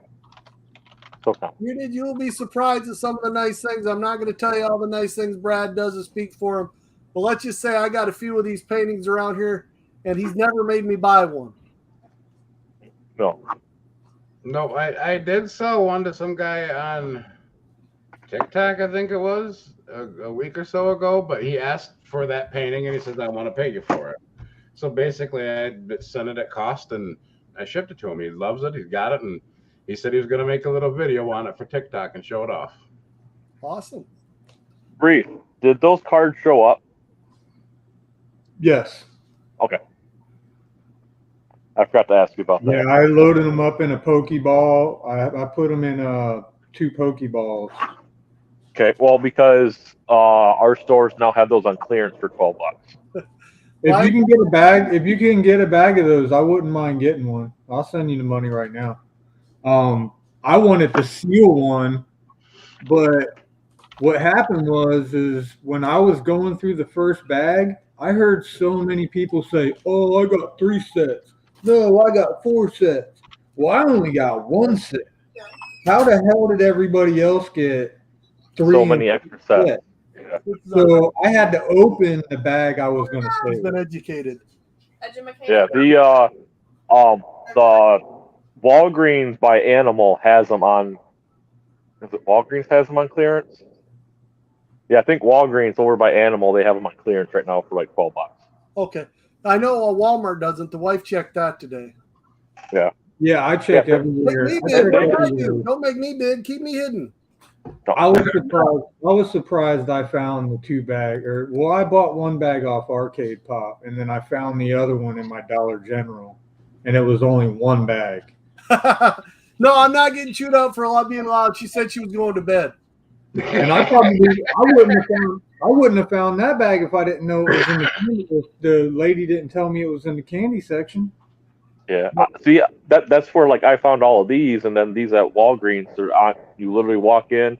So come. You'll be surprised at some of the nice things. I'm not going to tell you all the nice things Brad does to speak for him, but let's just say I got a few of these paintings around here, and he's never made me buy one. No. No, I did sell one to some guy on TikTok, I think it was, a week or so ago, but he asked for that painting and he says, I want to pay you for it. So basically, I sent it at cost and I shipped it to him. He loves it. He's got it. And he said he was going to make a little video on it for TikTok and show it off. Awesome. Bree, did those cards show up? Yes. Okay. I forgot to ask you about that. Yeah, I loaded them up in a Pokeball. I put them in 2 Pokeballs. Okay, well, because our stores now have those on clearance for $12. If you can get a bag of those, I wouldn't mind getting one. I'll send you the money right now. I wanted to seal one, but what happened is when I was going through the first bag, I heard so many people say, "Oh, I got 3 sets. No, I got 4 sets. Well, I only got 1 set. How the hell did everybody else get 3? So many extra sets. Yeah. So I had to open the bag I was going to He's save. been educated. Yeah, the Walgreens by Animal has them on. Is it Walgreens has them on clearance? Yeah, I think Walgreens over by Animal, they have them on clearance right now for like $12. Okay. I know Walmart doesn't. The wife checked that today. Yeah. Yeah, I check Yeah. everywhere. Make me I check bid. everywhere. Don't make me bid. Keep me hidden. I was surprised I found the 2 bag I bought 1 bag off Arcade Pop and then I found the other one in my Dollar General and it was only 1 bag. No, I'm not getting chewed up for being loud. She said she was going to bed. And I wouldn't have found that bag if I didn't know it was in the candy. If the lady didn't tell me it was in the candy section. Yeah. See, that's where like I found all of these, and then these at Walgreens. They're on. You literally walk in.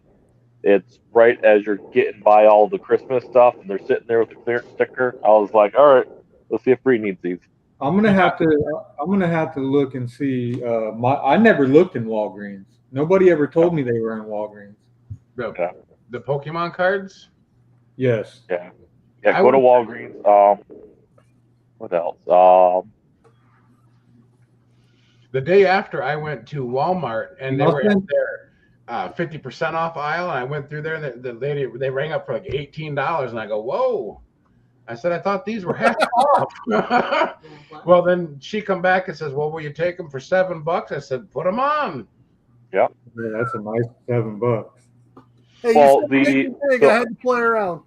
It's right as you're getting by all the Christmas stuff, and they're sitting there with the clearance sticker. I was like, all right, let's see if Bree needs these. I'm gonna have to look and see. I never looked in Walgreens. Nobody ever told me they were in Walgreens. The Pokemon cards? Yes. Yeah. Yeah. Go to Walgreens. What else? The day after, I went to Walmart and they were at their 50% off aisle, and I went through there. And the lady, they rang up for like $18, and I go, "Whoa!" I said, "I thought these were half off." Well, then she come back and says, "Well, will you take them for $7?" I said, "Put them on." Yeah, that's a nice $7. Hey, Well, I had to play around.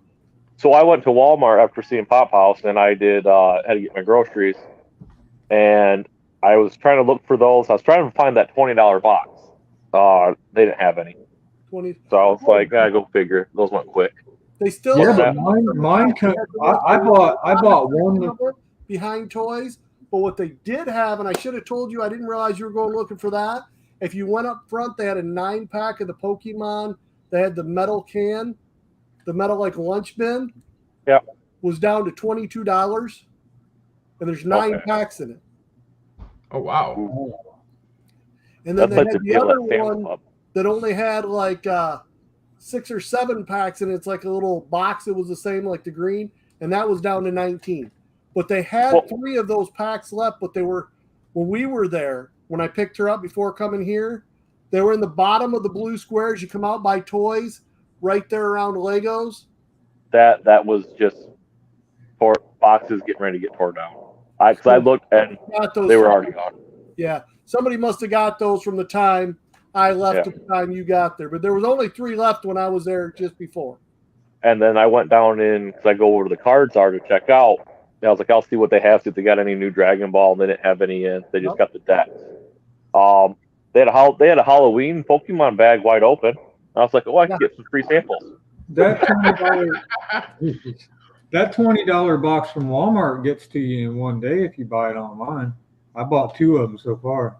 So I went to Walmart after seeing Pop House, and I did had to get my groceries, and I was trying to look for those. I was trying to find that $20 box. They didn't have any. 20. So I was like, go figure. Those went quick. They still Yeah, have but mine. I bought one behind toys. But what they did have, and I should have told you, I didn't realize you were going looking for that. If you went up front, they had a 9-pack of the Pokemon. They had the metal can, the metal like lunch bin. Yeah, was down to $22, and there's 9 packs in it. Oh wow! And then That's they like had the the other Family one Club. that only had like 6 or 7 packs, and it's like a little box that was the same like the green, and that was down to 19. But they had 3 of those packs left, but they were, when we were there, when I picked her up before coming here, they were in the bottom of the blue squares. You come out by toys right there around Legos. That was just for boxes getting ready to get torn down. Because I looked and they were already gone. Yeah, somebody must have got those from the time I left to the time you got there. But there was only 3 left when I was there just before. And then I went down in, because I go over to the cards are to check out. And I was like, I'll see what they have, see if they got any new Dragon Ball. And they didn't have any in. They just got the decks. They had a Halloween Pokemon bag wide open. And I was like, oh, I can get some free samples. That $20 box from Walmart gets to you in one day if you buy it online. I bought 2 of them so far.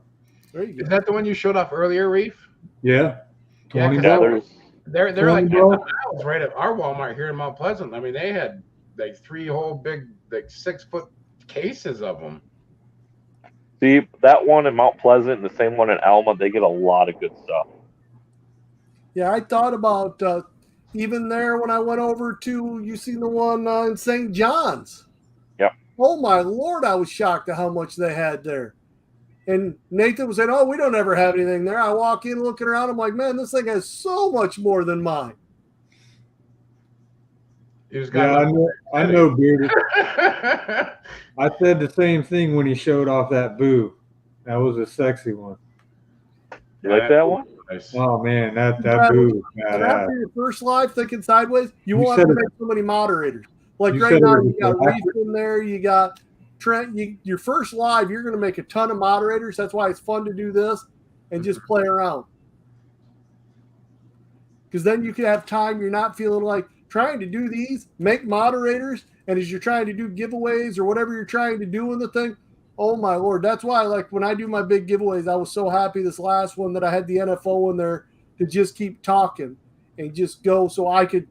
There you Is go. that the one you showed off earlier, Reef? Yeah, Yeah, 20 Yeah, bucks. They're $20 like in the bucks. aisles right at our Walmart here in Mount Pleasant. I mean, they had like 3 whole big, like 6-foot cases of them. See, that one in Mount Pleasant and the same one in Alma, they get a lot of good stuff. Yeah, I thought about even there when I went over to, you seen the one in St. John's. Yep. Oh my Lord, I was shocked at how much they had there. And Nathan was saying, "Oh, we don't ever have anything there." I walk in looking around, I'm like, "Man, this thing has so much more than mine." You just Yeah, got I know, Bearded. I said the same thing when he showed off that boo. That was a sexy one. You like that one? Nice. Oh man, that Yeah, boo is And badass. after your first live thinking sideways, you You won't have to said it- make so many moderators. Like you right said it now, was you got the last- Reef in there, you got Trent. Your first live, you're going to make a ton of moderators. That's why it's fun to do this and just play around. Because then you can have time. You're not feeling like trying to do these, make moderators, and as you're trying to do giveaways or whatever you're trying to do in the thing, oh my Lord. That's why, like, when I do my big giveaways, I was so happy this last one that I had the NFO in there to just keep talking and just go so I could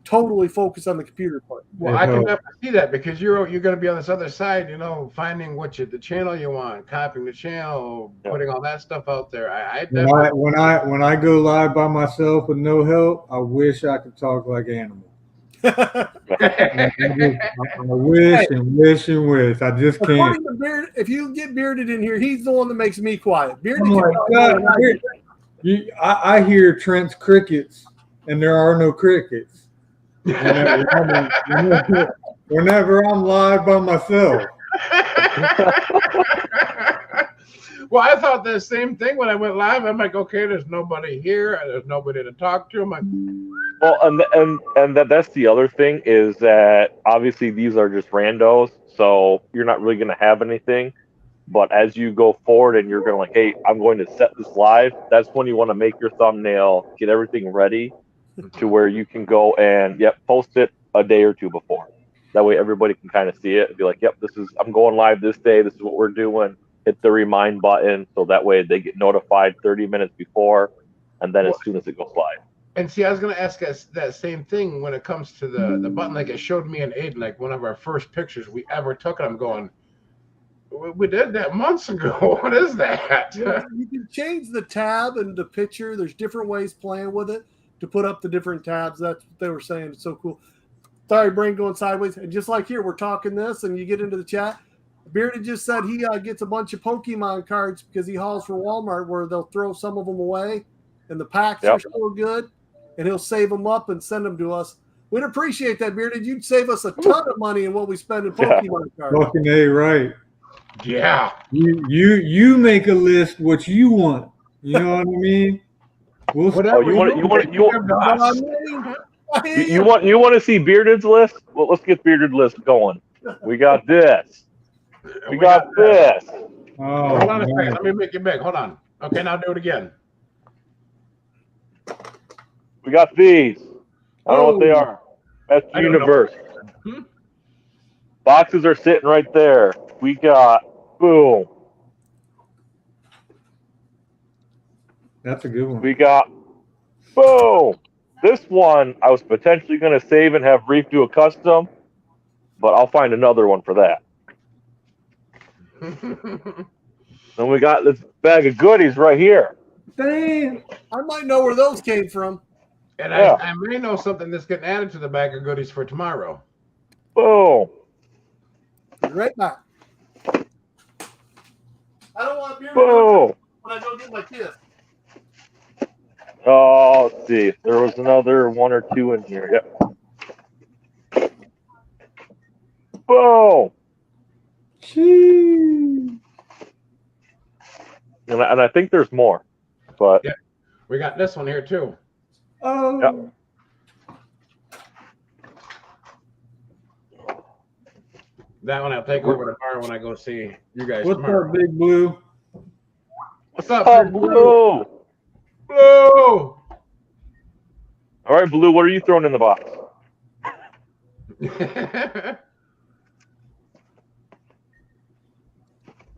totally focus on the computer part. Well, I can definitely see that because you're going to be on this other side, you know, finding the channel you want, copying the channel, putting all that stuff out there. I definitely When I go live by myself with no help, I wish I could talk like animal. I wish and wish and wish. I just can't. According to Beard, if you get Bearded in here, he's the one that makes me quiet. Bearded Oh can my talk God. more than I do. I hear Trent's crickets, and there are no crickets. Whenever I'm live by myself. Well, I thought the same thing when I went live. I'm like, okay, there's nobody here. There's nobody to talk to. I'm like, Well, and that's the other thing is that obviously these are just randos, so you're not really going to have anything. But as you go forward and you're going to like, hey, I'm going to set this live, that's when you want to make your thumbnail, get everything ready to where you can go and post it a day or two before. That way everybody can kind of see it and be like, yep, I'm going live this day. This is what we're doing. Hit the remind button so that way they get notified 30 minutes before, and then as soon as it goes live. and see, I was going to ask us that same thing when it comes to the button. Like it showed me and Aiden, like one of our first pictures we ever took, and I'm going, we did that months ago. What is that? You can change the tab and the picture. There's different ways playing with it to put up the different tabs. That's what they were saying. It's so cool. Sorry, brain going sideways. And just like here, we're talking this, and you get into the chat. Bearded just said he gets a bunch of Pokemon cards because he hauls for Walmart where they'll throw some of them away, and the packs are still good, and he'll save them up and send them to us. We'd appreciate that, Bearded. You'd save us a ton of money in what we spend in Pokemon cards. Fucking A, right. Yeah. You make a list what you want. You know what I mean? We'll Whatever you want to see Bearded's list? Well, let's get Bearded list going. We got this. We got this. Oh, Hold on a man. second. Let me make it big. Hold on. Okay, now do it again. We got these. I don't know what they are. That's the I don't know. universe. Boxes are sitting right there. We got boom. That's a good one. We got boom. This one I was potentially going to save and have Reef do a custom, but I'll find another one for that. Then we got this bag of goodies right here. Damn. I might know where those came from. And Yeah. I may know something that's getting added to the bag of goodies for tomorrow. Boom. Be right back. I don't want Bearded Boom. when I go get my kiss. Oh, let's see. There was another one or two in here. Yep. Boom. Gee. And I think there's more, but Yeah. We got this one here too. Oh. Yep. That one I'll take over tomorrow when I go see you guys What's tomorrow. up, Big Blue? What's up, oh, Big Blue. Blue? Blue! All right, Blue. What are you throwing in the box?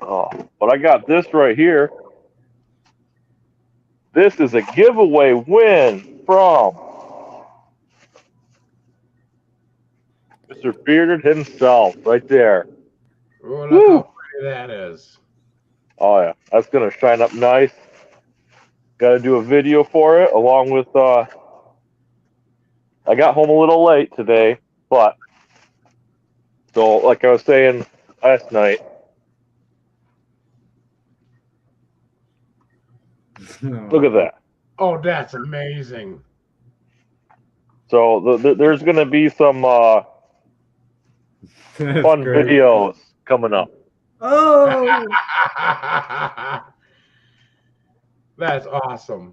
Oh, But I got this right here. This is a giveaway win from Mr. Bearded himself, right there. Oh, look Woo. how pretty that is. Oh yeah, that's gonna shine up nice. Got to do a video for it, along with. I got home a little late today, but so like I was saying last night. Look at that. Oh, that's amazing. So there's gonna be some That's fun great. videos coming up. Oh, That's awesome.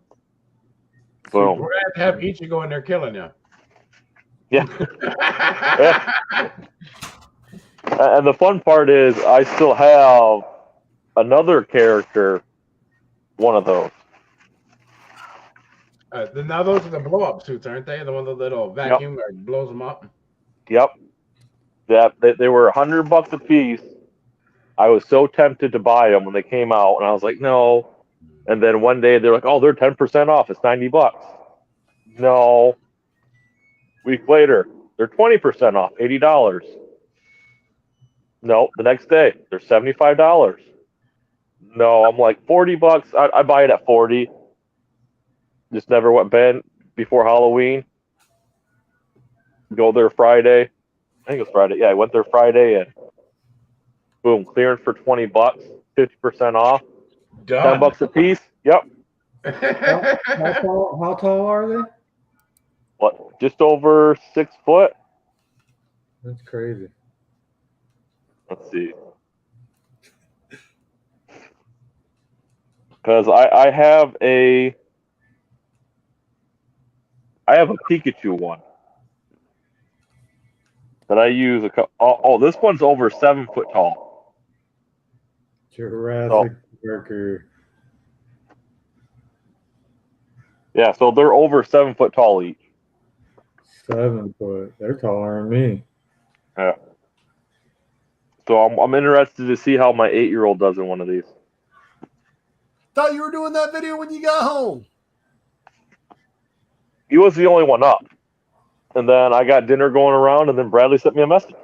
Boom. We're going to have Ichigo in there killing you. Yeah. And the fun part is I still have another character, one of those. Now those are the blow-up suits, aren't they? The one with the little vacuum that blows them up. Yep. Yeah, they were $100 a piece. I was so tempted to buy them when they came out, and I was like, no. And then one day they're like, oh, they're 10% off. It's $90. No. Week later, they're 20% off, $80. No, the next day they're $75. No, I'm like $40. I buy it at 40. Just never went Ben before Halloween. Go there Friday. I think it was Friday. Yeah, I went there Friday and boom, clearance for $20, 50% off, Done. $10 a piece. Yep. how tall are they? What? Just over 6 foot. That's crazy. Let's see. Because I have a Pikachu one that I use. This one's over 7 foot tall. Jurassic Worker. Yeah, so they're over 7 foot tall each. 7 foot. They're taller than me. Yeah. So I'm interested to see how my 8-year-old does in one of these. Thought you were doing that video when you got home. He was the only one up. And then I got dinner going around, and then Bradley sent me a message.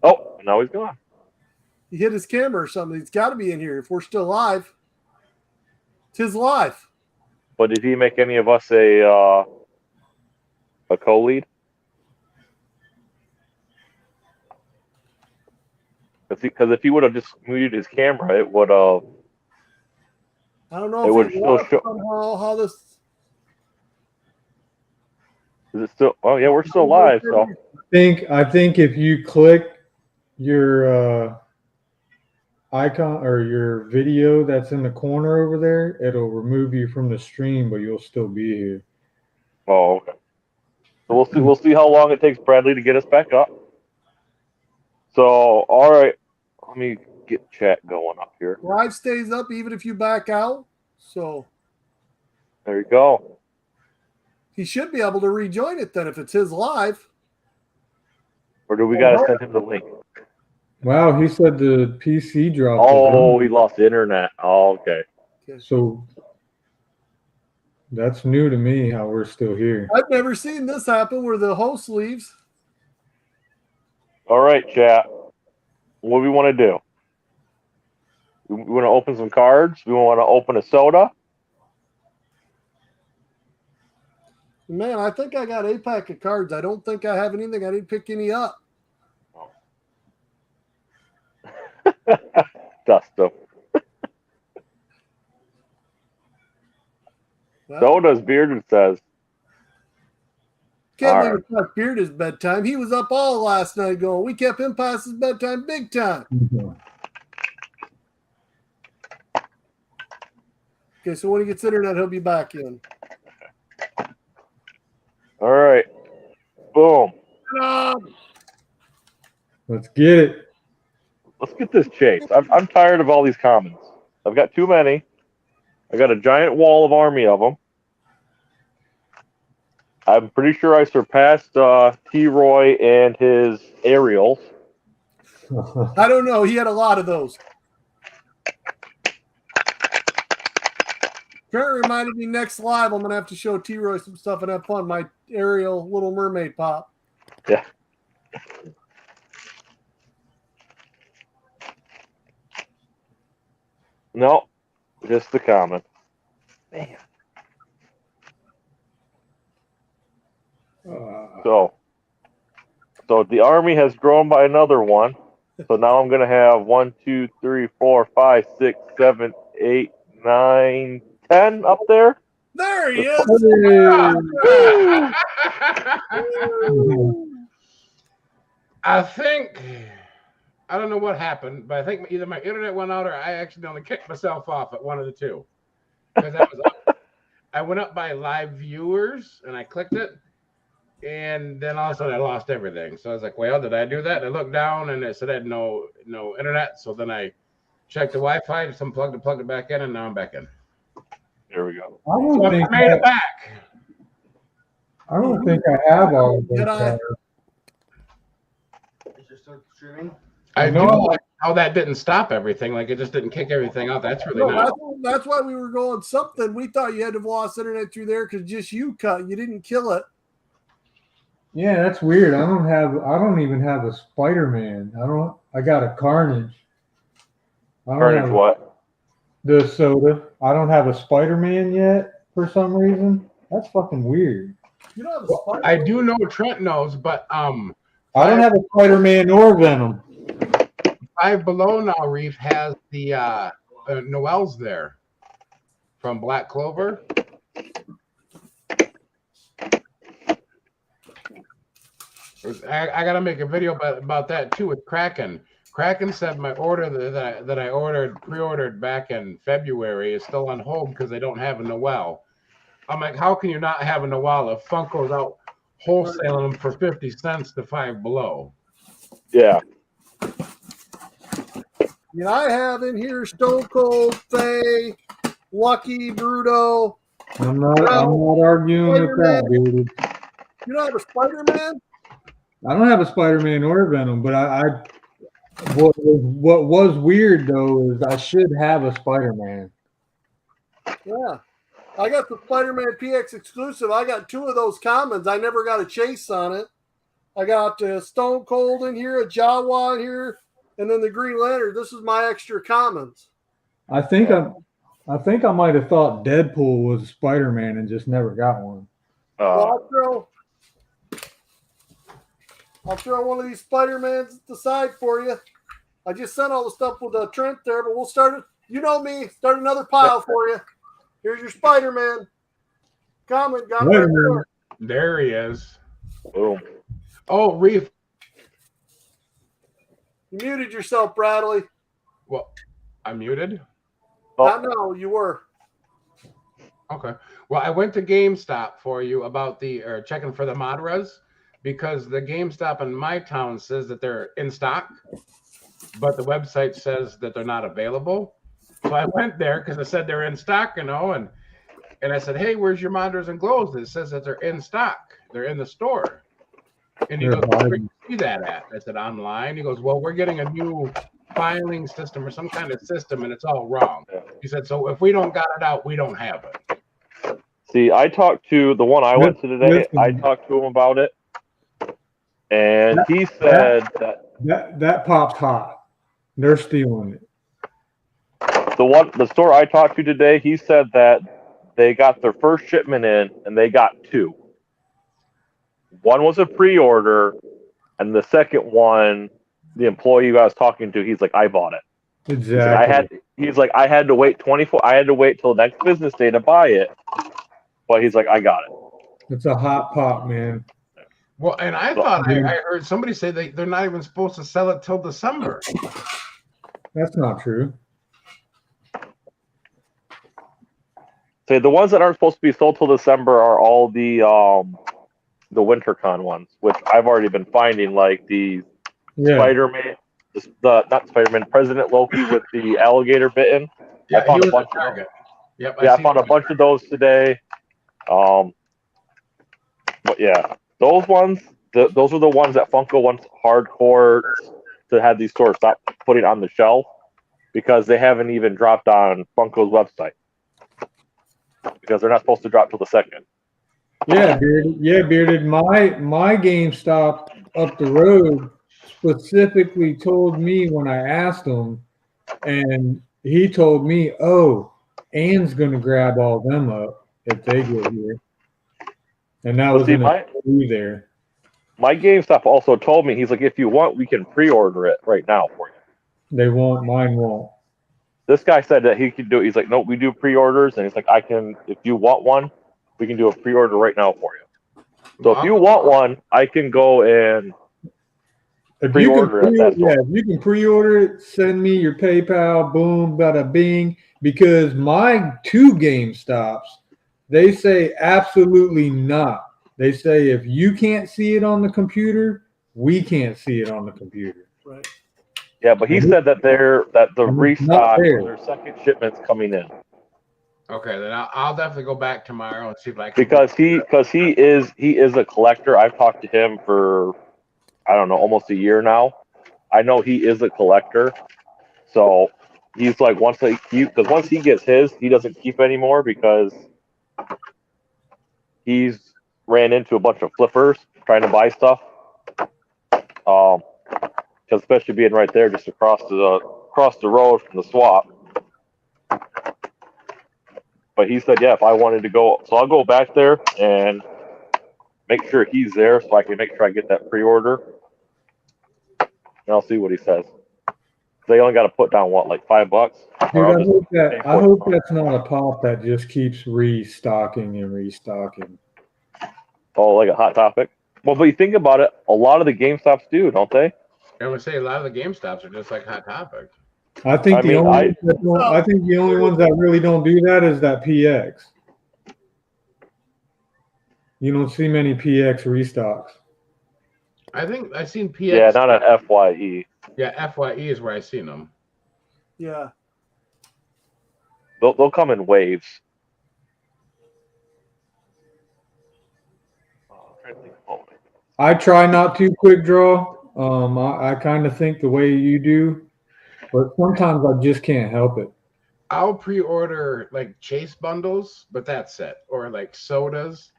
Oh, now he's gone. He hit his camera or something. He's got to be in here if we're still live. It's his live. But did he make any of us a co-lead? Because if he would have just muted his camera, it would have. I don't know It if would it still was show. somehow how this. Is it still? Oh yeah, we're still live. So I think if you click your icon or your video that's in the corner over there, it'll remove you from the stream, but you'll still be here. oh okay. So we'll see. We'll see how long it takes Bradley to get us back up. So all right, let me get chat going up here. Live stays up even if you back out. So There you go. he should be able to rejoin it then if it's his live. Or do we gotta send him the link? Wow, he said the PC dropped. Oh, he lost internet. Oh, okay. So that's new to me how we're still here. I've never seen this happen where the host leaves. All right, chat. What do we want to do? We want to open some cards. We want to open a soda. Man, I think I got a pack of cards. I don't think I have anything. I didn't pick any up. Dust them. Well, Soda's bearded says. can't all leave it past Beard's bedtime. He was up all last night going, we kept him past his bedtime big time. Okay, so when he gets internet, he'll be back in. All right. Boom. Let's get it. Let's get this chase. I'm tired of all these commons. I've got too many. I got a giant wall of army of them. I'm pretty sure I surpassed T-Roy and his aerials. I don't know. He had a lot of those. Trent reminded me next live I'm going to have to show T-Roy some stuff and have fun. My Ariel Little Mermaid pop. Yeah. No, just the common. Man. So the army has grown by another one. So now I'm gonna have 1, 2, 3, 4, 5, 6, 7, 8, 9, 10 up there. There he is. I think I don't know what happened, but I think either my internet went out or I accidentally kicked myself off at one of the two. Because I went up by live viewers and I clicked it, and then all of a sudden I lost everything. So I was like, "Well, did I do that?" And I looked down and it said I had no internet. So then I checked the Wi-Fi, just unplugged it, plugged it back in, and now I'm back in. There we go. I don't So think I made it back. I don't think I have all of those. Did I? cards. Is it still streaming? I No. do like how that didn't stop everything. Like it just didn't kick everything out. That's really No, nice. that's why we were going something. We thought you had to have lost internet through there because just you cut. You didn't kill it. Yeah, that's weird. I don't even have a Spider-Man. I got a Carnage. I don't Carnage have what? the soda. I don't have a Spider-Man yet for some reason. That's fucking weird. You don't have a spider. I do know Trent knows, but I don't have a Spider-Man or Venom. Five Below now, Reef has the Noel's there from Black Clover. I got to make a video about that too with Kraken. Kraken said my order that I pre-ordered back in February is still on hold because they don't have a Noel. I'm like, how can you not have a Noel if Funko's out wholesaling them for 50 cents to Five Below? Yeah. Yeah, I have in here Stone Cold, Faye, Lucky, Bruto. I'm not arguing with that, dude. You don't have a Spider-Man? I don't have a Spider-Man or a Venom, but what was weird though is I should have a Spider-Man. Yeah. I got the Spider-Man PX exclusive. I got two of those commons. I never got a chase on it. I got Stone Cold in here, a Jawa in here, and then the Green Lantern. This is my extra commons. I think I might have thought Deadpool was Spider-Man and just never got one. Well, I'll throw one of these Spider-Mans at the side for you. I just sent all the stuff with Trent there, but we'll start it. You know me. Start another pile for you. Here's your Spider-Man. Comment. Got right there. There he is. Boom. Oh, Reef. You muted yourself, Bradley. Well, I'm muted. Not now. You were. Okay. Well, I went to GameStop for you about checking for the Madras because the GameStop in my town says that they're in stock, but the website says that they're not available. So I went there because it said they're in stock, and I said, "Hey, where's your monitors and glows?" And it says that they're in stock. They're in the store. And he goes, "Where do you see that at?" I said, "Online." He goes, "Well, we're getting a new filing system or some kind of system, and it's all wrong." He said, "So if we don't got it out, we don't have it." See, I talked to the one I went to today. I talked to him about it, and he said that popped hot. They're stealing it. The store I talked to today, he said that they got their first shipment in and they got two. One was a pre-order, and the second one, the employee I was talking to, he's like, "I bought it." Exactly. I had to wait 24. I had to wait till the next business day to buy it, but he's like, "I got it." It's a hot pop, man. Well, and I thought I heard somebody say they're not even supposed to sell it till December. That's not true. So the ones that aren't supposed to be sold till December are all the WinterCon ones, which I've already been finding, like the Spider-Man, not Spider-Man, President Loki with the alligator bitten. Yeah, I found he a bunch was a of those. Yep, I found a bunch of those today. But yeah, those ones, those are the ones that Funko wants hardcore to have these stores stop putting it on the shelf because they haven't even dropped on Funko's website because they're not supposed to drop till the 2nd. Yeah, Bearded. Yeah, Bearded. My GameStop up the road specifically told me when I asked him, and he told me, "Oh, Ann's gonna grab all them up if they get here," and that But was see, in a there. my GameStop also told me, he's like, if you want, we can pre-order it right now for you. They won't. Mine won't. This guy said that he could do it. He's like, no, we do pre-orders, and he's like, I can, if you want one, we can do a pre-order right now for you. So if you want one, I can go and If you can pre-order it. That's yeah, if you can pre-order it, send me your PayPal. Boom, bada bing. Because my 2 GameStops, they say absolutely not. They say if you can't see it on the computer, we can't see it on the computer. Right. Yeah, but he said that the restock, there. their second shipment's coming in Okay, then I'll definitely go back tomorrow and see if I can. because he is a collector. I've talked to him for I don't know almost a year now. I know he is a collector, so he's like once he gets his, he doesn't keep anymore because he's ran into a bunch of flippers trying to buy stuff. Because especially being right there, just across the road from the swap. But he said, yeah, if I wanted to go, so I'll go back there and make sure he's there, so I can make sure I get that pre-order. And I'll see what he says. They only got to put down what, like $5? Dude, I hope that's not a pop that just keeps restocking and restocking. Oh, like a Hot Topic. Well, but you think about it, a lot of the GameStops do, don't they? I would say a lot of the GameStops are just like Hot Topic. I think the only ones that really don't do that is that PX. You don't see many PX restocks. I think I've seen PX. Yeah, not an FYE. Yeah, FYE is where I've seen them. Yeah. They'll come in waves. I try not to quick draw. I kind of think the way you do, but sometimes I just can't help it. I'll pre-order like Chase bundles, but that's it, or like sodas.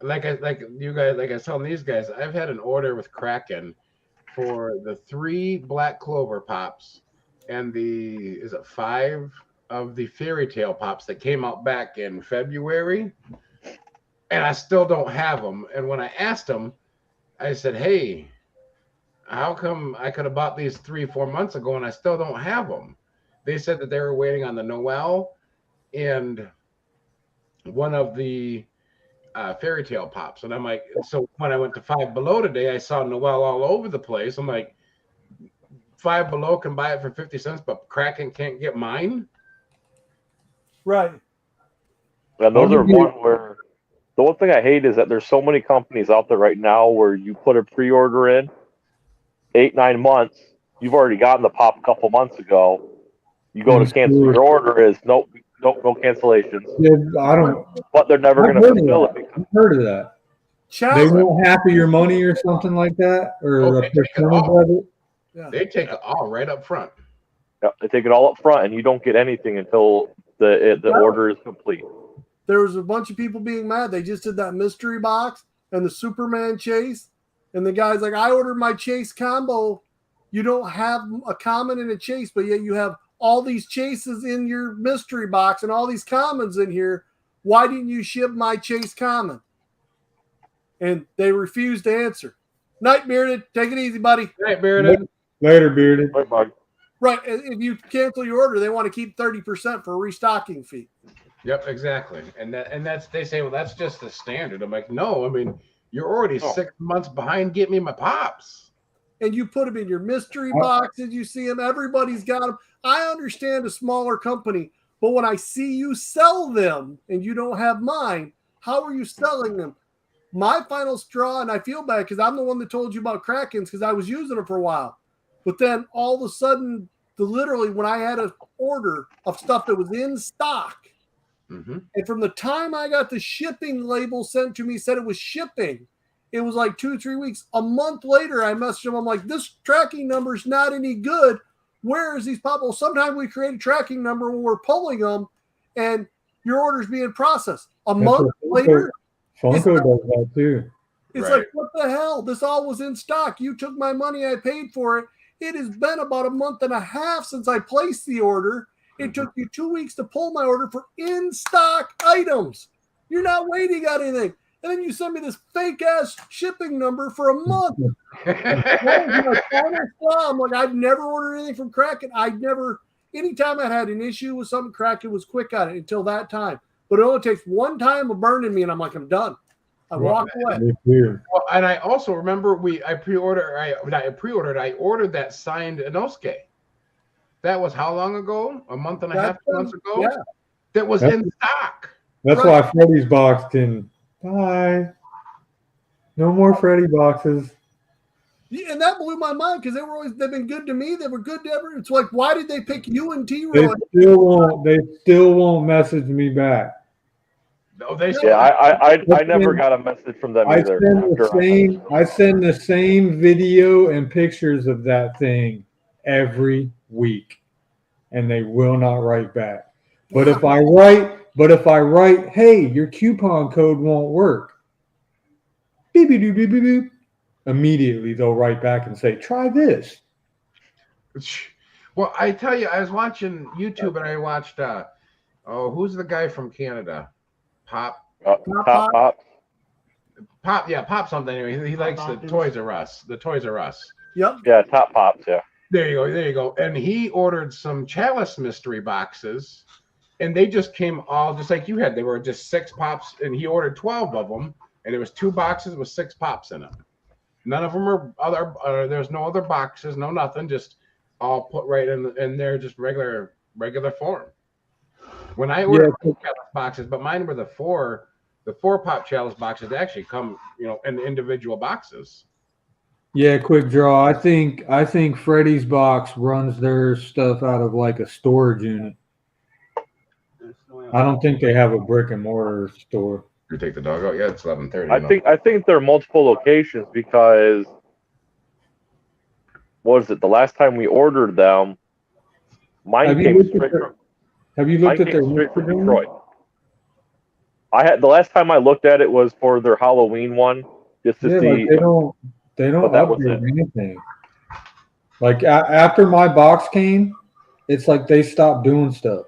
Like you guys, like I was telling these guys, I've had an order with Kraken for the 3 Black Clover pops and the 5 of the Fairy Tale pops that came out back in February, and I still don't have them. And when I asked them, I said, "Hey, how come I could have bought these 3-4 months ago and I still don't have them?" They said that they were waiting on the Noel and one of the Fairy Tale pops. And I'm like, so when I went to Five Below today, I saw Noel all over the place. I'm like, Five Below can buy it for 50 cents, but Kraken can't get mine? Right. And those are one where the one thing I hate is that there's so many companies out there right now where you put a pre-order in 8-9 months, you've already gotten the pop a couple months ago. You go to cancel your order, is no cancellations. Yeah, I don't. But they're never going to fulfill it. I've heard of that. They want half of your money or something like that, or a percentage of it. Yeah. They take it all right up front. Yeah, they take it all up front, and you don't get anything until the order is complete. There was a bunch of people being mad. They just did that mystery box and the Superman chase. And the guy's like, I ordered my chase combo. You don't have a common and a chase, but yet you have all these chases in your mystery box and all these commons in here. Why didn't you ship my chase common? And they refused to answer. Night, Bearded. Take it easy, buddy. Night, Bearded. Later, Bearded. Right, bud. Right. If you cancel your order, they want to keep 30% for a restocking fee. Yep, exactly. And that's they say, well, that's just the standard. I'm like, no, I mean, you're already 6 months behind. Get me my pops. And you put them in your mystery boxes. You see them. Everybody's got them. I understand a smaller company, but when I see you sell them and you don't have mine, how are you selling them? My final straw, and I feel bad because I'm the one that told you about Krakens because I was using them for a while. But then all of a sudden, literally when I had an order of stuff that was in stock, and from the time I got the shipping label sent to me, said it was shipping, It was like 2 or 3 weeks. A month later, I messaged him. I'm like, this tracking number is not any good. Where is these pop? Well, sometimes we create a tracking number when we're pulling them, and your order's being processed. A month later, Funko does that too. it's Right. like, what the hell? This all was in stock. You took my money. I paid for it. It has been about a month and a half since I placed the order. It took you 2 weeks to pull my order for in-stock items. You're not waiting on anything. And then you send me this fake-ass shipping number for a month. That was my final straw. I'm like, I've never ordered anything from Kraken. Anytime I had an issue with something, Kraken was quick on it until that time. But it only takes one time of burning me, and I'm like, I'm done. I walked away. It's weird. Well, and I also remember I ordered that signed Inosuke. That was how long ago? A month and a half, 2 months ago? Yeah. That was That's- in stock. That's why Freddy's box can bye. No more Freddy boxes. Yeah, and that blew my mind because they've been good to me. They were good to everyone. It's like, why did they pick you and T They Roy? still won't message me back. No, they Yeah, I never got a message from them I either. send the same video and pictures of that thing every week, and they will not write back. But if I write, hey, your coupon code won't work. Beep, beep, beep, beep, beep, beep. Immediately they'll write back and say, try this. Well, I tell you, I was watching YouTube and I watched who's the guy from Canada? Pop something. Anyway, he likes the Toys R Us. The Toys R Us. Yep. Yeah, Top Pops, yeah. There you go. And he ordered some Chalice mystery boxes, and they just came all just like you had. They were just 6 pops, and he ordered 12 of them, and it was 2 boxes with 6 pops in them. None of them are other. There's no other boxes, no nothing. Just all put right in there, just regular form. When I ordered Chalice boxes, but mine were the 4 pop Chalice boxes. They actually come, in individual boxes. Yeah, quick draw. I think Freddy's box runs their stuff out of like a storage unit. I don't think they have a brick and mortar store. You take the dog out? Yeah, it's 11:30. I think there are multiple locations because what was it? The last time we ordered them, mine came straight from Detroit. The last time I looked at it was for their Halloween one, just to see. Like they don't update anything. Like after my box came, it's like they stopped doing stuff.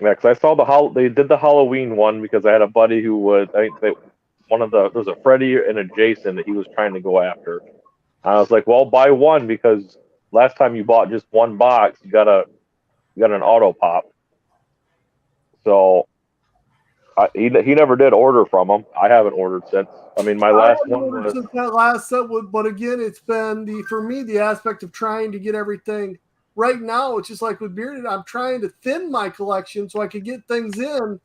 Yeah, because I saw they did the Halloween one because I had a buddy who was there's a Freddy and a Jason that he was trying to go after. I was like, well, buy one because last time you bought just one box, you got an auto pop. So he never did order from them. I haven't ordered since. I mean, my last one was since that last set. But again, it's been for me the aspect of trying to get everything. Right now, it's just like with Bearded, I'm trying to thin my collection so I can get things in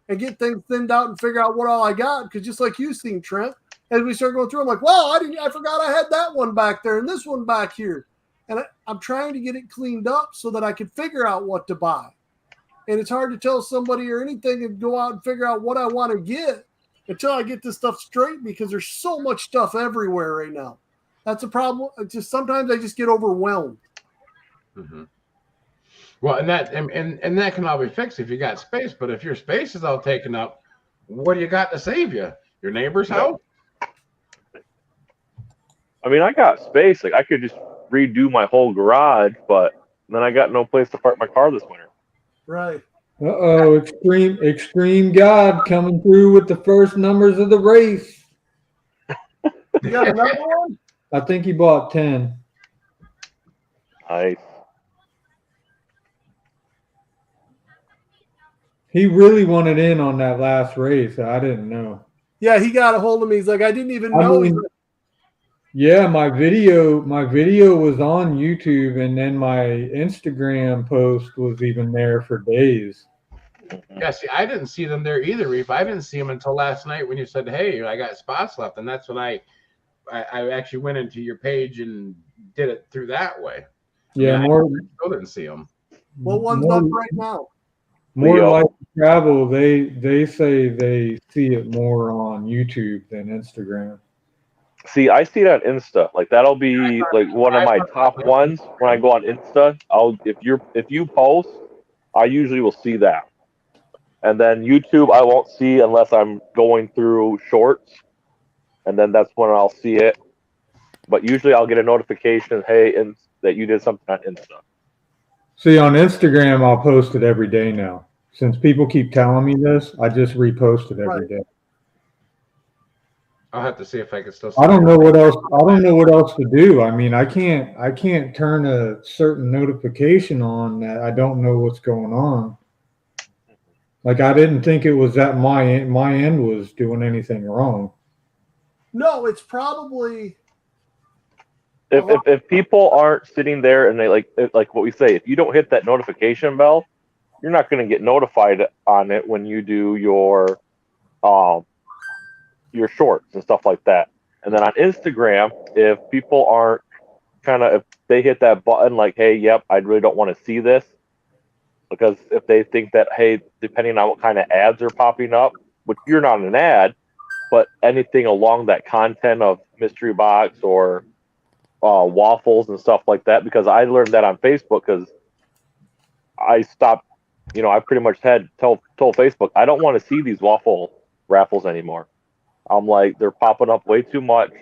and get things thinned out and figure out what all I got. Because just like you've seen, Trent, as we start going through, I'm like, wow, I forgot I had that one back there and this one back here. And I'm trying to get it cleaned up so that I can figure out what to buy. And it's hard to tell somebody or anything and go out and figure out what I want to get until I get this stuff straight because there's so much stuff everywhere right now. That's a problem. It's just sometimes I just get overwhelmed. Mm-hmm. Well, and that can all be fixed if you got space. But if your space is all taken up, what do you got to save you? Your neighbor's house? I mean, I got space. Like I could just redo my whole garage, but then I got no place to park my car this winter. Right. Extreme God coming through with the first numbers of the race. You got another one? I think he bought 10. Nice. He really wanted in on that last race. I didn't know. Yeah, he got a hold of me. He's like, I didn't even know. Yeah, my video was on YouTube, and then my Instagram post was even there for days. Yeah, see, I didn't see them there either, Reef. I didn't see them until last night when you said, hey, I got spots left. And that's when I actually went into your page and did it through that way. Yeah, I still didn't see them. What one's up right now? More Leo. like travel, they say they see it more on YouTube than Instagram. See, I see that on Insta. Like that'll be like one of my top ones when I go on Insta. If you post, I usually will see that. And then YouTube I won't see unless I'm going through shorts. And then that's when I'll see it. But usually I'll get a notification, hey, that you did something on Insta. See, on Instagram, I'll post it every day now. Since people keep telling me this, I just repost it every day. I'll have to see if I can still. I don't know what else. I don't know what else to do. I mean, I can't turn a certain notification on that I don't know what's going on. Like I didn't think it was that my end was doing anything wrong. No, it's probably If people aren't sitting there and they like what we say, if you don't hit that notification bell, you're not going to get notified on it when you do your shorts and stuff like that. And then on Instagram, if people aren't if they hit that button like, hey, yep, I really don't want to see this, because if they think that, hey, depending on what kind of ads are popping up, which you're not an ad, but anything along that content of mystery box or waffles and stuff like that, because I learned that on Facebook because I stopped, I pretty much told Facebook, I don't want to see these waffle raffles anymore. I'm like, they're popping up way too much.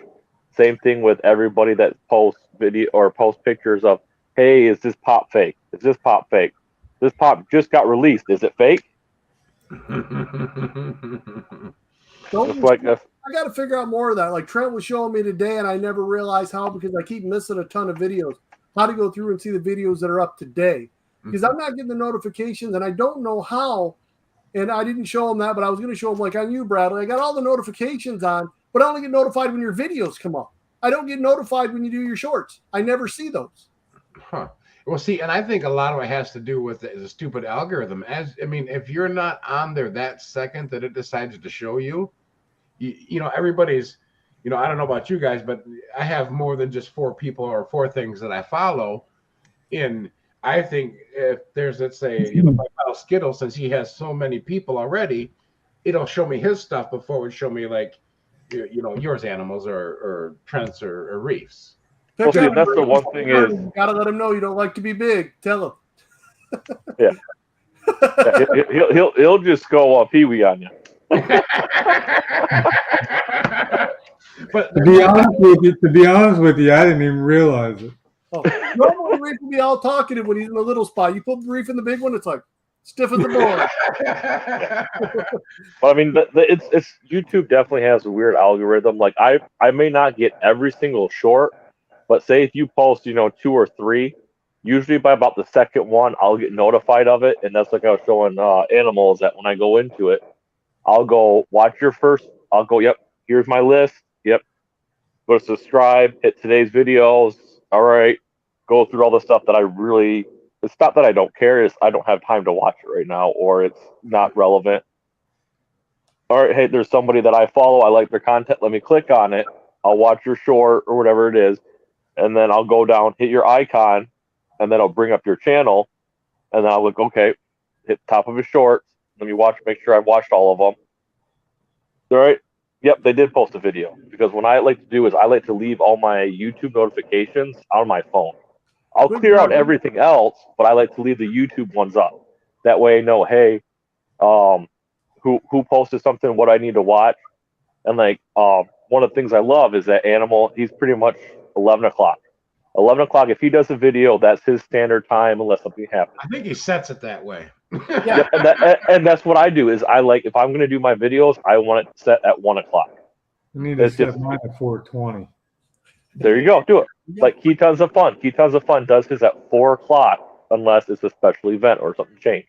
Same thing with everybody that posts video or post pictures of, hey, is this pop fake? Is this pop fake? This pop just got released. Is it fake? don't. It's like I got to figure out more of that. Like Trent was showing me today, and I never realized how, because I keep missing a ton of videos. How to go through and see the videos that are up today, because I'm not getting the notifications, and I don't know how. And I didn't show him that, but I was going to show him like on you, Bradley. I got all the notifications on, but I only get notified when your videos come up. I don't get notified when you do your shorts. I never see those. Huh. Well, see, and I think a lot of it has to do with the stupid algorithm. If you're not on there that second that it decides to show you, everybody's, I don't know about you guys, but I have more than just 4 people or 4 things that I follow. I think if there's, let's say, if I follow Skittle, since he has so many people already, it'll show me his stuff before it would show me like, yours animals or Trent's or Reefs. well, see, that's the one thing is you gotta let him know you don't like to be big. Tell him. Yeah, he'll just go Pee-wee on you. But To be honest with you, I didn't even realize it. Oh, normally Reef will be all talkative when he's in the little spot. You put Reef in the big one, it's like stiff as a board. But I mean, it's YouTube definitely has a weird algorithm. Like I may not get every single short, but say if you post 2 or 3, usually by about the second one I'll get notified of it. And that's like I was showing animals, that when I go into it, I'll go watch your first. I'll go, yep, here's my list. Yep, go to subscribe, hit today's videos. All right, go through all the stuff that I really. It's not that I don't care. It's I don't have time to watch it right now, or it's not relevant. All right, hey, there's somebody that I follow. I like their content. Let me click on it. I'll watch your short or whatever it is, and then I'll go down, hit your icon, and then I'll bring up your channel, and then I'll look. Okay, hit top of his shorts. Let me watch. Make sure I've watched all of them. All right. Yep, they did post a video, because what I like to do is I like to leave all my YouTube notifications on my phone. I'll clear out everything else, but I like to leave the YouTube ones up. That way I know, hey, who posted something, what I need to watch. And like one of the things I love is that Animal, he's pretty much 11 o'clock. 11 o'clock, if he does a video, that's his standard time unless something happens. I think he sets it that way. Yeah, and that's what I do is I like, if I'm going to do my videos, I want it set at 1 o'clock. I need to set mine at 4:20. There you go. Do it. Like Ketons of Fun. Ketons of Fun does his at 4 o'clock unless it's a special event or something changed.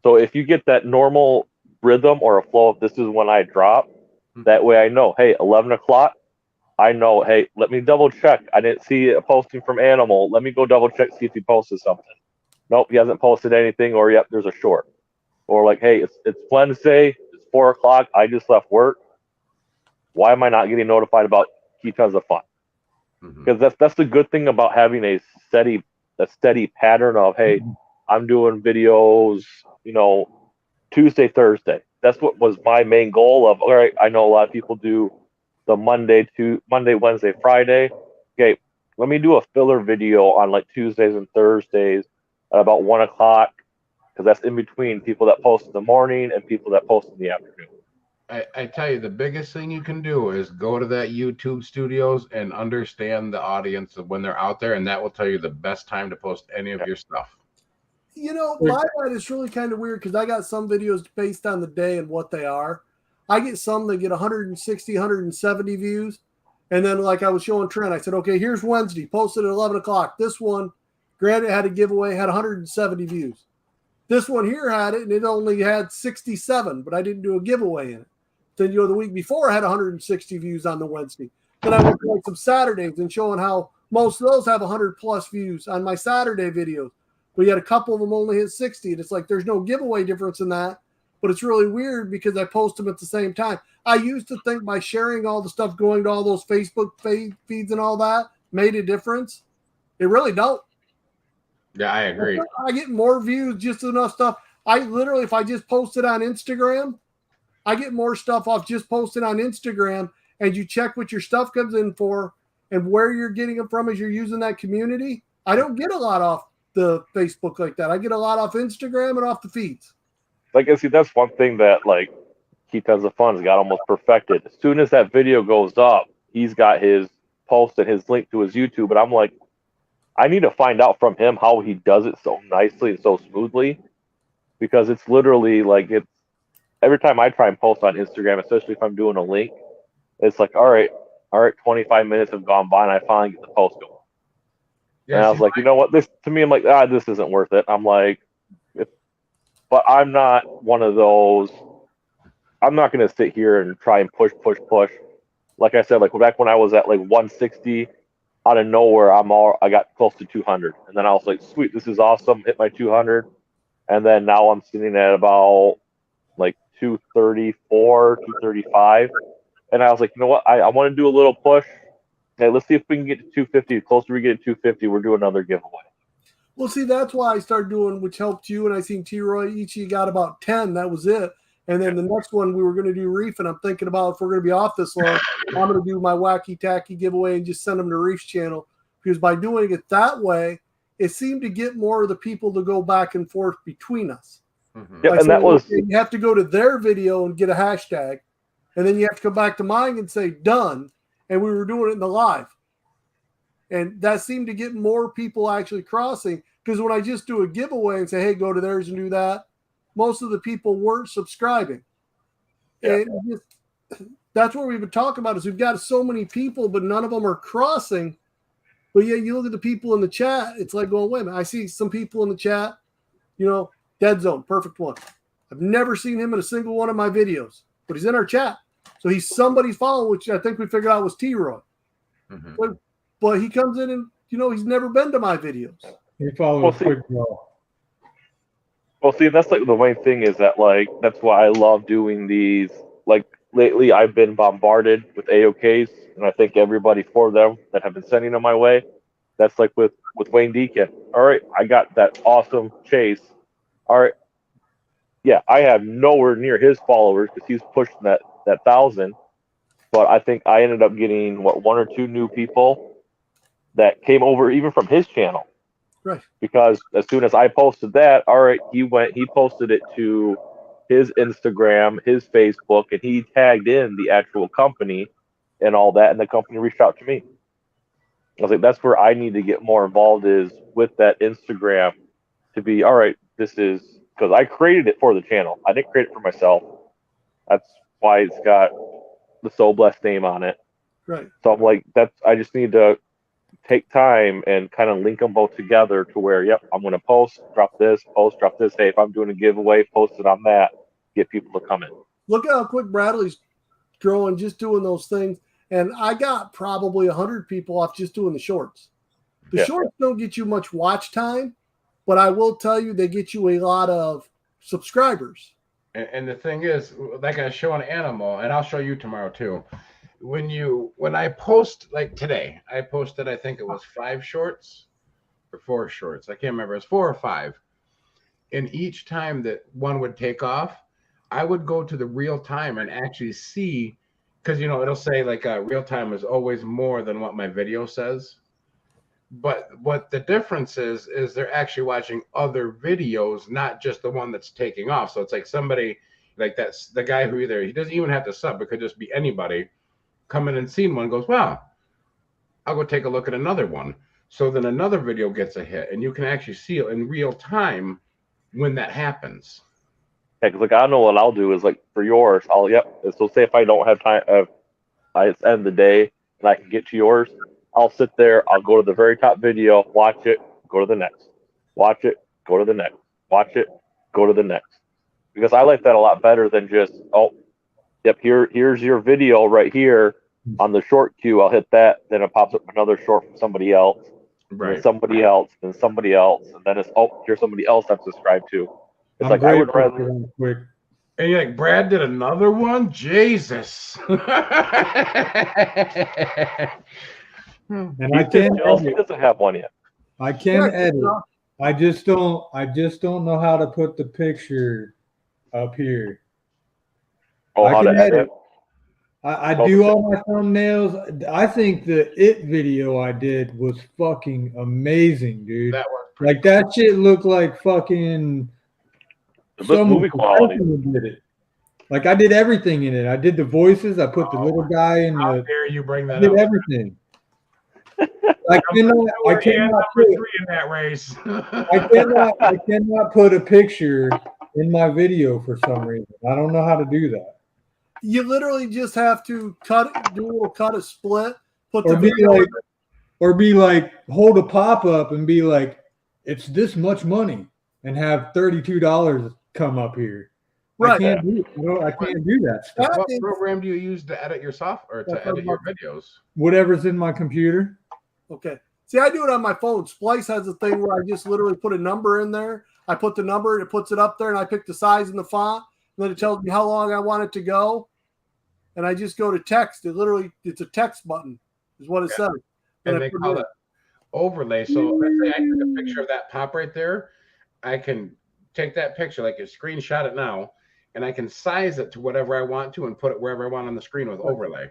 So if you get that normal rhythm or a flow of this is when I drop, that way I know, hey, 11 o'clock, I know, hey, let me double check. I didn't see a posting from Animal. Let me go double check, see if he posted something. Nope, he hasn't posted anything, or yep, there's a short. Or like, hey, it's Wednesday, it's 4 o'clock, I just left work. Why am I not getting notified about Ketons of Fun? Because that's the good thing about having a steady pattern of, hey, I'm doing videos, Tuesday, Thursday. That's what was my main goal of, all right, I know a lot of people do the Monday, Wednesday, Friday. Okay, let me do a filler video on like Tuesdays and Thursdays at about 1 o'clock, because that's in between people that post in the morning and people that post in the afternoon. I tell you, the biggest thing you can do is go to that YouTube studios and understand the audience of when they're out there, and that will tell you the best time to post any of your stuff. You know, my side is really kind of weird because I got some videos based on the day and what they are. I get some that get 160, 170 views. And then, like I was showing Trent, I said, okay, here's Wednesday, posted at 11 o'clock. This one, granted, had a giveaway, had 170 views. This one here had it, and it only had 67, but I didn't do a giveaway in it. Then, you know, the week before, I had 160 views on the Wednesday. Then I went to like some Saturdays and showing how most of those have 100 plus views on my Saturday videos. But yet a couple of them only hit 60. And it's like there's no giveaway difference in that. But it's really weird because I post them at the same time. I used to think by sharing all the stuff going to all those Facebook feeds and all that made a difference. It really don't. Yeah, I agree. I get more views, just enough stuff. I literally, if I just post it on Instagram, I get more stuff off just posting on Instagram, and you check what your stuff comes in for and where you're getting it from as you're using that community. I don't get a lot off the Facebook like that. I get a lot off Instagram and off the feeds. Like, I see, that's one thing that, like, Keith Tons of Fun's got almost perfected. As soon as that video goes up, he's got his post and his link to his YouTube, and I'm like, I need to find out from him how he does it so nicely and so smoothly, because it's literally like, it's every time I try and post on Instagram, especially if I'm doing a link, it's like, all right, 25 minutes have gone by and I finally get the post going. Yeah, and I was like, you know what, this to me, I'm like, this isn't worth it. I'm like, but I'm not one of those. I'm not going to sit here and try and push. Like I said, like back when I was at like 160, out of nowhere, I got close to 200, and then I was like, sweet, this is awesome, hit my 200, and then now I'm sitting at about like 234, 235, and I was like, you know what, I want to do a little push. Okay, let's see if we can get to 250. The closer we get to 250, we're doing another giveaway. Well, see, that's why I started doing, which helped you, and I seen T-Roy, each you got about 10. That was it. And then the next one, we were going to do Reef, and I'm thinking about if we're going to be off this long, I'm going to do my Wacky Tacky giveaway and just send them to Reef's channel. Because by doing it that way, it seemed to get more of the people to go back and forth between us. Mm-hmm. Yeah, and that was, you have to go to their video and get a hashtag, and then you have to come back to mine and say done. And we were doing it in the live. And that seemed to get more people actually crossing, because when I just do a giveaway and say, hey, go to theirs and do that, most of the people weren't subscribing. Yeah. And that's what we've been talking about is we've got so many people, but none of them are crossing. But yeah, you look at the people in the chat, it's like going, wait a minute, I see some people in the chat, you know, Dead Zone, perfect one. I've never seen him in a single one of my videos, but he's in our chat. So he's somebody's following, which I think we figured out was T-Roy. Mm-hmm. But he comes in and, you know, he's never been to my videos. He follows quick draw. well, see, that's like the main thing is that, like, that's why I love doing these. Like, lately I've been bombarded with AOKs, and I thank everybody for them that have been sending them my way. That's like with Wayne Deacon. All right, I got that awesome chase. All right, yeah, I have nowhere near his followers because he's pushing that 1,000. But I think I ended up getting, one or two new people that came over even from his channel. Right. Because as soon as I posted that, all right, he posted it to his Instagram, his Facebook, and he tagged in the actual company and all that, and the company reached out to me. I was like, that's where I need to get more involved, is with that Instagram, to be, all right, this is, because I created it for the channel. I didn't create it for myself. That's why it's got the So Blessed name on it. Right. So I'm like, I just need to take time and kind of link them both together to where, yep, I'm going to post, drop this. Hey, if I'm doing a giveaway, post it on that, get people to come in. Look at how quick Bradley's growing, just doing those things. And I got probably 100 people off just doing the shorts. The shorts don't get you much watch time, but I will tell you they get you a lot of subscribers. And the thing is, like I show an animal, and I'll show you tomorrow too. When I post, like today, I posted, I think it was 5 shorts or 4 shorts. I can't remember. It's 4 or 5. And each time that one would take off, I would go to the real time and actually see, because it'll say like real time is always more than what my video says. But what the difference is they're actually watching other videos, not just the one that's taking off. So it's like somebody like that's the guy who he doesn't even have to sub, it could just be anybody coming and seeing one, goes, wow, I'll go take a look at another one. So then another video gets a hit, and you can actually see it in real time when that happens. Yeah, because like I know what I'll do is like for yours, So say if I don't have time, it's end of the day, and I can get to yours, I'll sit there. I'll go to the very top video, watch it, go to the next, watch it, go to the next, watch it, go to the next, because I like that a lot better than just here's your video right here on the short queue. I'll hit that, then it pops up another short from somebody else, Right. and somebody else, and somebody else, and then it's here's somebody else I'm subscribed to. It's I'm like I would grateful rather. for them quick. And you're like, Brad did another one? Jesus. And I can Chelsea edit. doesn't have one yet. I can edit. I just don't know how to put the picture up here. Oh, I how can to edit? I do all my thumbnails. I think the It video I did was fucking amazing, dude. That was pretty Like that shit looked like fucking It looks movie quality. did it. Like I did everything in it. I did the voices. I put the little guy in How the. dare you bring I that did up? everything. I cannot Number put, 3 in that race. I cannot put a picture in my video for some reason. I don't know how to do that. You literally just have to do a little cut, a split, put Or the be video. like, hold a pop up and be like, it's this much money, and have $32 come up here. I Right. can't do that stuff. What program do you use to edit your software or to edit your videos? Whatever's in my computer. Okay. See, I do it on my phone. Splice has a thing where I just literally put a number in there. I put the number, it puts it up there, and I pick the size and the font. And then it tells me how long I want it to go. And I just go to text. It's a text button, is what it says. And I they put call in. it overlay. So let's say I took a picture of that pop right there. I can take that picture, like a screenshot it now, and I can size it to whatever I want to and put it wherever I want on the screen with overlay.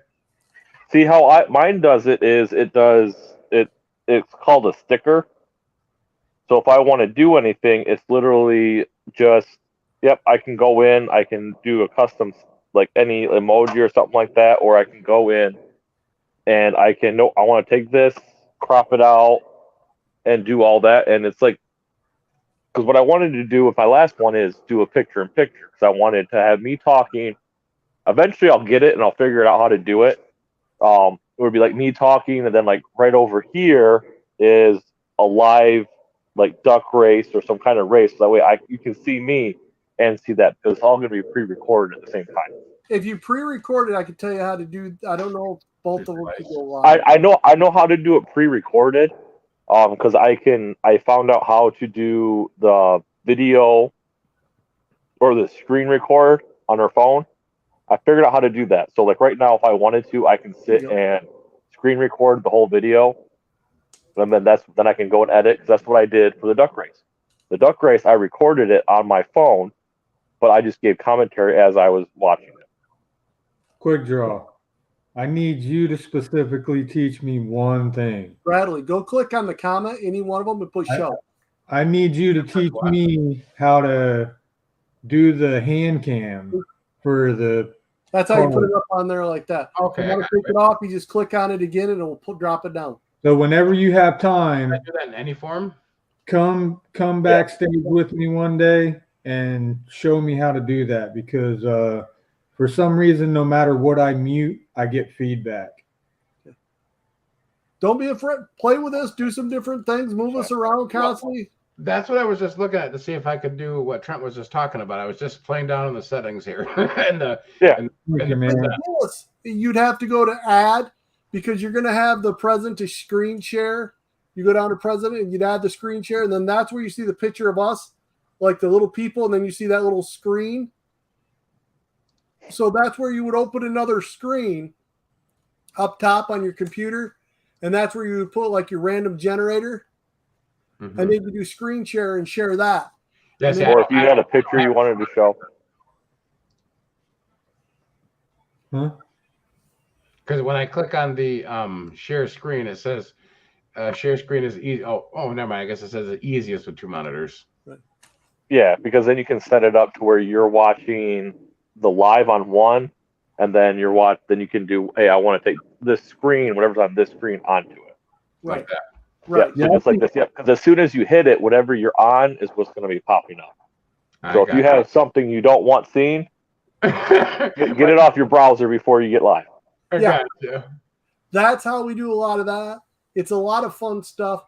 See how mine does it is it's called a sticker. So if I want to do anything, it's literally just I can go in, I can do a custom like any emoji or something like that, or I can go in and I want to take this, crop it out, and do all that. And it's like, because what I wanted to do with my last one is do a picture-in-picture, because I wanted to have me talking. Eventually I'll get it and I'll figure it out how to do it. It would be like me talking, and then like right over here is a live like duck race or some kind of race. So that way you can see me and see that. It's all going to be pre-recorded at the same time. If you pre-record it, I can tell you how to do. I don't know if both of them can go live. I know how to do it pre-recorded, because I found out how to do the video or the screen record on her phone. I figured out how to do that. So like right now, if I wanted to, I can sit and screen record the whole video, and then I can go and edit, because that's what I did for the duck race. The duck race, I recorded it on my phone, but I just gave commentary as I was watching it. Quick draw. I need you to specifically teach me one thing. Bradley, go click on the comment, any one of them, and push show. I need you to teach me how to do the hand cam for the. That's how you put it up on there like that. Okay. If you want to take it off, you just click on it again, and it will drop it down. So whenever you have time, Can I do that in any form? come backstage with me one day and show me how to do that, because for some reason, no matter what I mute, I get feedback. Don't be afraid. Play with us. Do some different things. Move us around constantly. That's what I was just looking at to see if I could do what Trent was just talking about. I was just playing down in the settings here. Thank you, man. Yes, you'd have to go to add, because you're going to have the present to screen share. You go down to president and you'd add the screen share, and then that's where you see the picture of us, like the little people, and then you see that little screen. So that's where you would open another screen up top on your computer, and that's where you would put like your random generator, and then you do screen share and share that. Yes, Or if you had a picture you wanted to show. Huh? Because when I click on the share screen, it says share screen is easy. Oh, never mind. I guess it says the easiest with 2 monitors. Yeah, because then you can set it up to where you're watching the live on one, and then then you can do, hey, I want to take this screen, whatever's on this screen, onto it. Right. Like that. Right. Yeah, so just like this. Yeah, because as soon as you hit it, whatever you're on is what's going to be popping up. So if you have something you don't want seen, get it off your browser before you get live. Yeah. Gotcha. That's how we do a lot of that. It's a lot of fun stuff.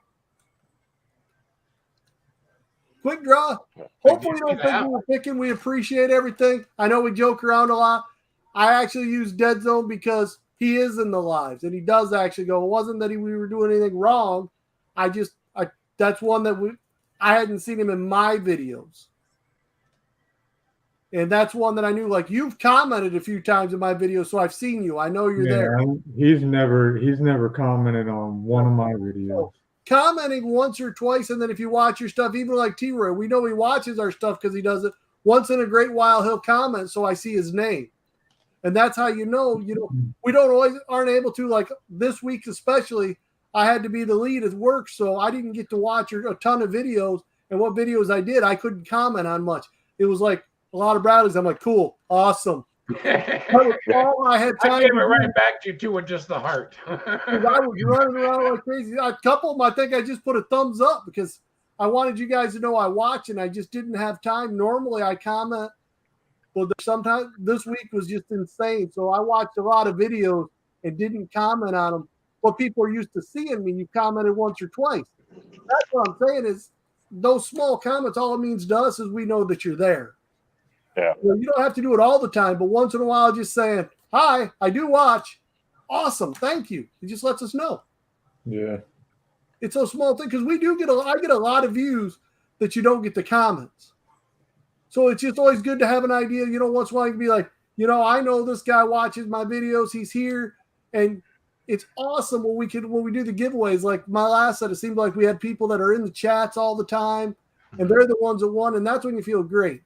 Quick draw. Hopefully you don't think we were picking. We appreciate everything. I know we joke around a lot. I actually use Dead Zone because he is in the lives and he does actually go. It wasn't that we were doing anything wrong. That's one that I hadn't seen him in my videos. And that's one that I knew, like, you've commented a few times in my videos, so I've seen you. I know you're there. He's never commented on one of my videos. Commenting once or twice, and then if you watch your stuff, even like T-Roy, we know he watches our stuff because he does it once in a great while. He'll comment, so I see his name, and that's how you know. We aren't able to, like this week especially. I had to be the lead at work, so I didn't get to watch a ton of videos. And what videos I did, I couldn't comment on much. It was like a lot of Bradley's. I'm like, cool, awesome. That was all I had time. I gave it right back to you too with just the heart. I was running around like crazy. A couple of them, I think I just put a thumbs up because I wanted you guys to know I watch, and I just didn't have time. Normally I comment, but sometimes this week was just insane. So I watched a lot of videos and didn't comment on them. But people are used to seeing me. You commented once or twice. That's what I'm saying is those small comments, all it means to us is we know that you're there. Yeah. You don't have to do it all the time, but once in a while, just saying, hi, I do watch. Awesome. Thank you. It just lets us know. Yeah. It's a small thing because I get a lot of views that you don't get the comments. So it's just always good to have an idea. Once in a while you can be like, I know this guy watches my videos. He's here. And it's awesome when we do the giveaways. Like my last set, it seemed like we had people that are in the chats all the time, and they're the ones that won, and that's when you feel great.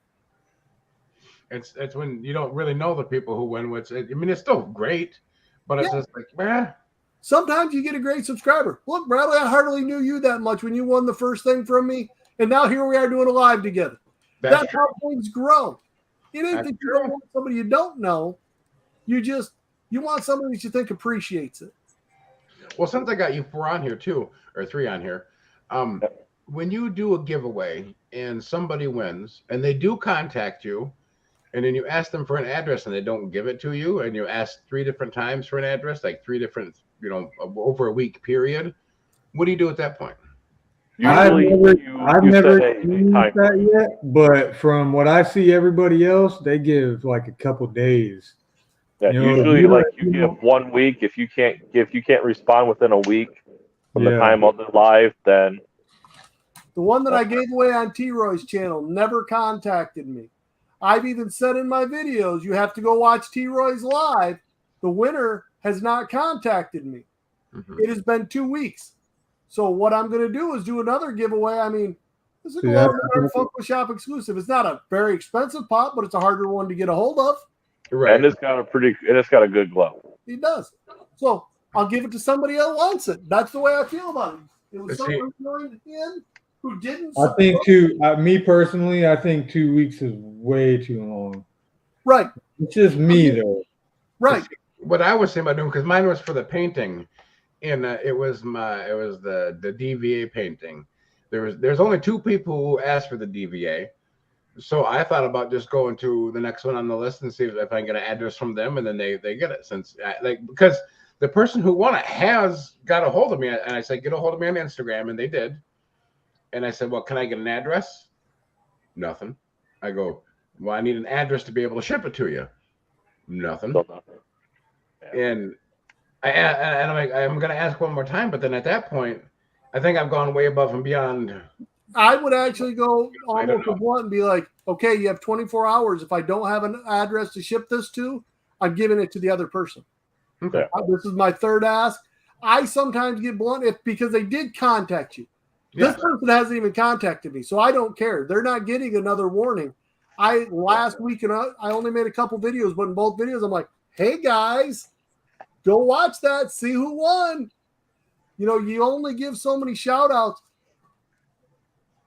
It's when you don't really know the people who win. It's still great, but it's just like, man. Sometimes you get a great subscriber. Look, Bradley, I hardly knew you that much when you won the first thing from me, and now here we are doing a live together. That's how things grow. It ain't that you don't want somebody you don't know. You want somebody that you think appreciates it. Well, since I got you 4 on here too, or 3 on here, when you do a giveaway and somebody wins and they do contact you, and then you ask them for an address and they don't give it to you, and you ask 3 different times for an address, like 3 different, over a week period, what do you do at that point? Usually I've never seen that yet, but from what I see everybody else, they give like a couple days. Yeah, usually you give 1 week. If you can't respond within a week from the time of the live, then the one that I gave away on T-Roy's channel never contacted me. I've even said in my videos, you have to go watch T-Roy's live. The winner has not contacted me. Mm-hmm. It has been 2 weeks. So what I'm going to do is do another giveaway. This is a Funko Shop exclusive. It's not a very expensive pop, but it's a harder one to get a hold of. Right. And it's got a good glow. He does. So I'll give it to somebody that wants it. That's the way I feel about it. It was someone who joined in who didn't. I think me personally, I think 2 weeks is way too long. Right. It's just me though. Right. What I was saying about doing, because mine was for the painting, and it was the DVA painting. There's only 2 people who asked for the DVA. So I thought about just going to the next one on the list and see if I can get an address from them, and then they get it. Because the person who won it has got a hold of me, and I said, get a hold of me on Instagram, and they did. And I said, well, can I get an address? Nothing. I go, well, I need an address to be able to ship it to you. Nothing. And I'm like, I'm going to ask one more time, but then at that point, I think I've gone way above and beyond. I would actually go almost with one and be like, okay, you have 24 hours. If I don't have an address to ship this to, I'm giving it to the other person. Okay. This is my third ask. I sometimes get blunt because they did contact you. Yeah. This person hasn't even contacted me, so I don't care. They're not getting another warning. Last week, and I only made a couple videos, but in both videos, I'm like, hey guys, go watch that, see who won. You know, you only give so many shout outs.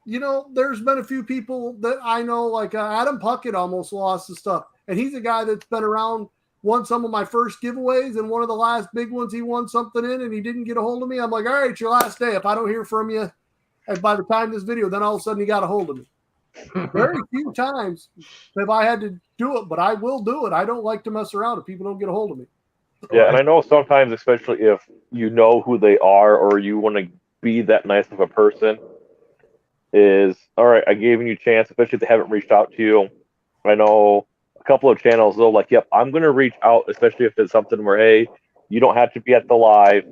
You know, there's been a few people that I know, like Adam Puckett almost lost his stuff. And he's a guy that's been around, won some of my first giveaways, and one of the last big ones he won something in, and he didn't get a hold of me. I'm like, all right, it's your last day. If I don't hear from you, and by the time this video, then all of a sudden he got a hold of me. Very few times have I had to do it, but I will do it. I don't like to mess around if people don't get a hold of me. Yeah, and I know sometimes, especially if you know who they are or you want to be that nice of a person, is all right. I gave you a chance, especially if they haven't reached out to you. I know a couple of channels though, like, yep, I'm gonna reach out, especially if it's something where, hey, you don't have to be at the live,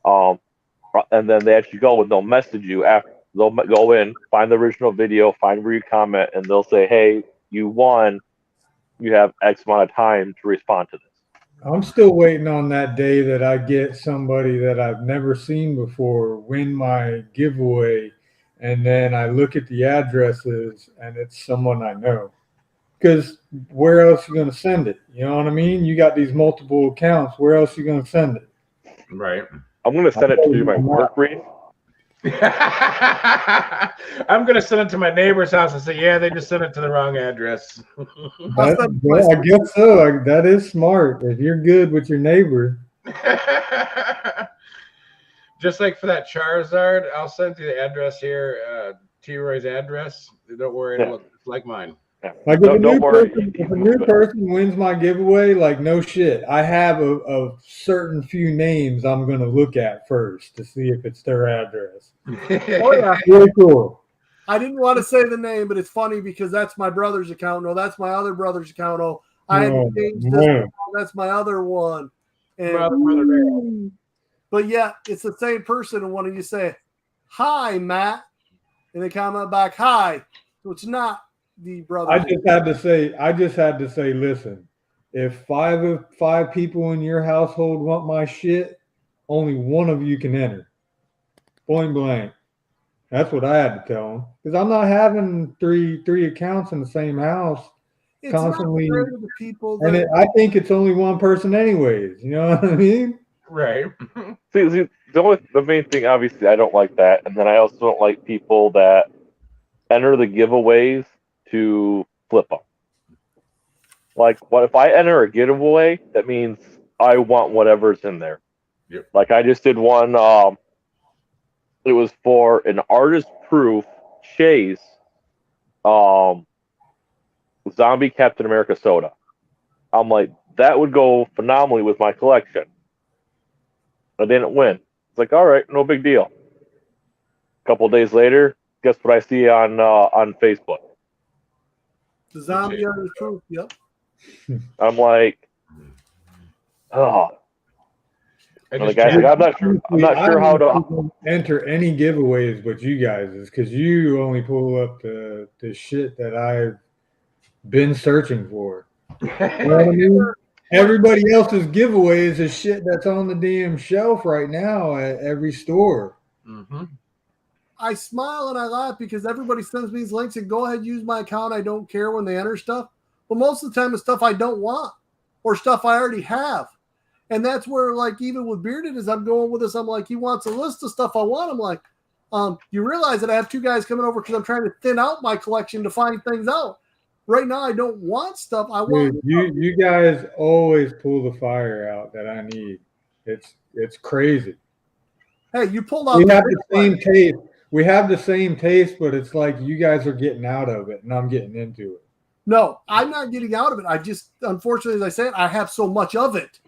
and then they actually go and they'll message you after. They'll go in, find the original video, find where you comment, and they'll say, hey, you won. You have X amount of time to respond to this. I'm still waiting on that day that I get somebody that I've never seen before win my giveaway, and then I look at the addresses and it's someone I know. Because where else are you going to send it? You know what I mean? You got these multiple accounts. Where else are you going to send it? Right. I'm going to send it to my work brief. I'm going to send it to my neighbor's house and say, yeah, they just sent it to the wrong address. I guess so. That is smart. If you're good with your neighbor. Just like for that Charizard, I'll send you the address here, T-Roy's address. Don't worry, it'll look like mine. Like if a new person wins my giveaway, like no shit, I have a certain few names I'm gonna look at first to see if it's their address. Oh yeah, Really cool. I didn't want to say the name, but it's funny because that's my brother's account. No, that's my other brother's account. Oh, I had to change this. Oh, that's my other one. And but yeah, it's the same person. And when you say, "Hi, Matt," and they comment back, "Hi," so it's not the brother. I just had to say, listen, if five people in your household want my shit, only one of you can enter. Point blank. That's what I had to tell them. Because I'm not having three accounts in the same house constantly. Not fair to the people and I think it's only one person anyways. You know what I mean? Right. See, the main thing, obviously, I don't like that. And then I also don't like people that enter the giveaways to flip them. Like, what if I enter a giveaway? That means I want whatever's in there. Yep. Like I just did one. It was for an artist-proof Chase Zombie Captain America soda. I'm like, that would go phenomenally with my collection. I didn't win. It's like, all right, no big deal. A couple of days later, guess what I see on Facebook? The zombie on the truth. Yep. I'm like, oh. And the guy's like, I'm not sure how to enter any giveaways but you guys, is because you only pull up the shit that I've been searching for. You know what I mean? Everybody else's giveaways is shit that's on the damn shelf right now at every store. Mm-hmm. I smile and I laugh because everybody sends me these links and go ahead, use my account. I don't care when they enter stuff. But most of the time it's stuff I don't want or stuff I already have. And that's where, like, even with Bearded, as I'm going with this, I'm like, he wants a list of stuff I want. I'm like, you realize that I have two guys coming over because I'm trying to thin out my collection to find things out. Right now, I don't want stuff. I want. Dude, you guys always pull the fire out that I need. It's crazy. Hey, you pulled out. We have the same taste. We have the same taste, but it's like you guys are getting out of it, and I'm getting into it. No, I'm not getting out of it. I just, unfortunately, as I said, I have so much of it.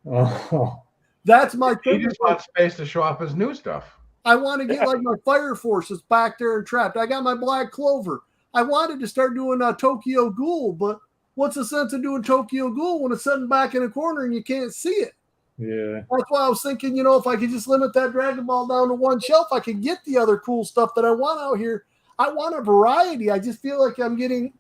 Oh. That's my thing. He just wants space to show off his new stuff. I want to get like my Fire Force that's back there and trapped. I got my Black Clover. I wanted to start doing Tokyo Ghoul, but what's the sense of doing Tokyo Ghoul when it's sitting back in a corner and you can't see it? Yeah. That's why I was thinking, if I could just limit that Dragon Ball down to one shelf, I could get the other cool stuff that I want out here. I want a variety. I just feel like I'm getting,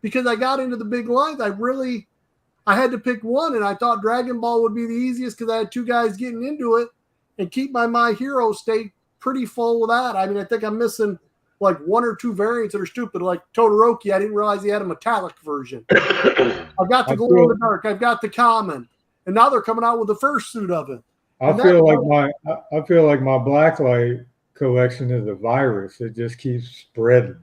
because I got into the big lines, I had to pick one, and I thought Dragon Ball would be the easiest because I had two guys getting into it and keep my Hero stay pretty full with that. I mean, I think I'm missing like one or two variants that are stupid, like Todoroki. I didn't realize he had a metallic version. I've got the glow in the dark. I've got the common. and now they're coming out with the first suit of it. I And feel that- like my blacklight collection is a virus. It just keeps spreading.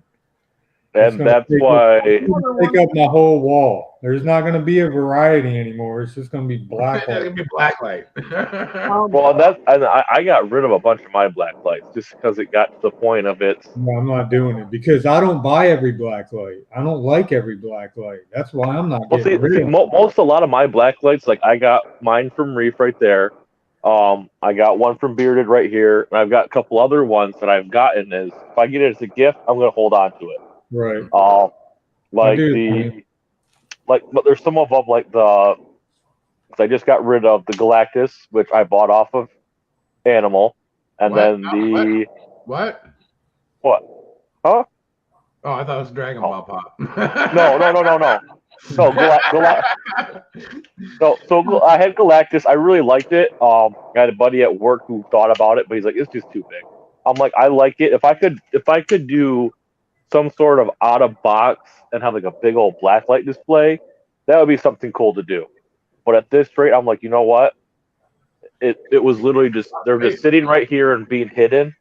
And that's why. Take up my whole wall. There's not going to be a variety anymore. It's just going to be It's blacklight. gonna be black light. Well, I got rid of a bunch of my black lights just because it got to the point of it. No, I'm not doing it because I don't buy every blacklight. I don't like every blacklight. That's why I'm not Well, getting rid of it. most a lot of my black lights, like I got mine from Reef right there. I got one from Bearded right here, and I've got a couple other ones that I've gotten. Is if I get it as a gift, I'm gonna hold on to it. Right. But there's some of them like the. 'Cause I just got rid of the Galactus, which I bought off of Animal, and What? then the What? what? Huh? Oh, I thought it was Dragon Ball Pop. No. So I had Galactus. I really liked it. I had a buddy at work who thought about it, but he's like, it's just too big. I'm like, I like it. If I could do some sort of out of box and have like a big old blacklight display, that would be something cool to do. But at this rate, I'm like, you know what? It was literally just they're just sitting right here and being hidden,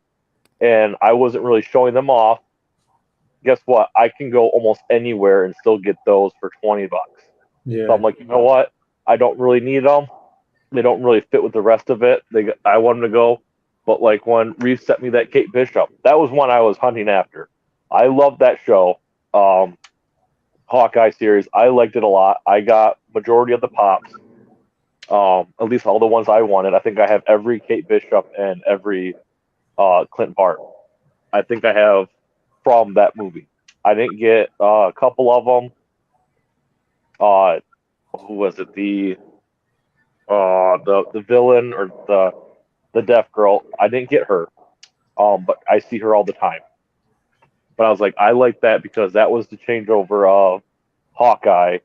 and I wasn't really showing them off. Guess what? I can go almost anywhere and still get those for $20. Yeah. So I'm like, you know what? I don't really need them. They don't really fit with the rest of it. I want them to go. But like when Reese sent me that Kate Bishop, that was one I was hunting after. I loved that show. Hawkeye series. I liked it a lot. I got majority of the pops. At least all the ones I wanted. I think I have every Kate Bishop and every Clint Bart. I think I have from that movie. I didn't get a couple of them. Who was it? The villain or the deaf girl. I didn't get her. But I see her all the time. But I was like, I like that because that was the changeover of Hawkeye.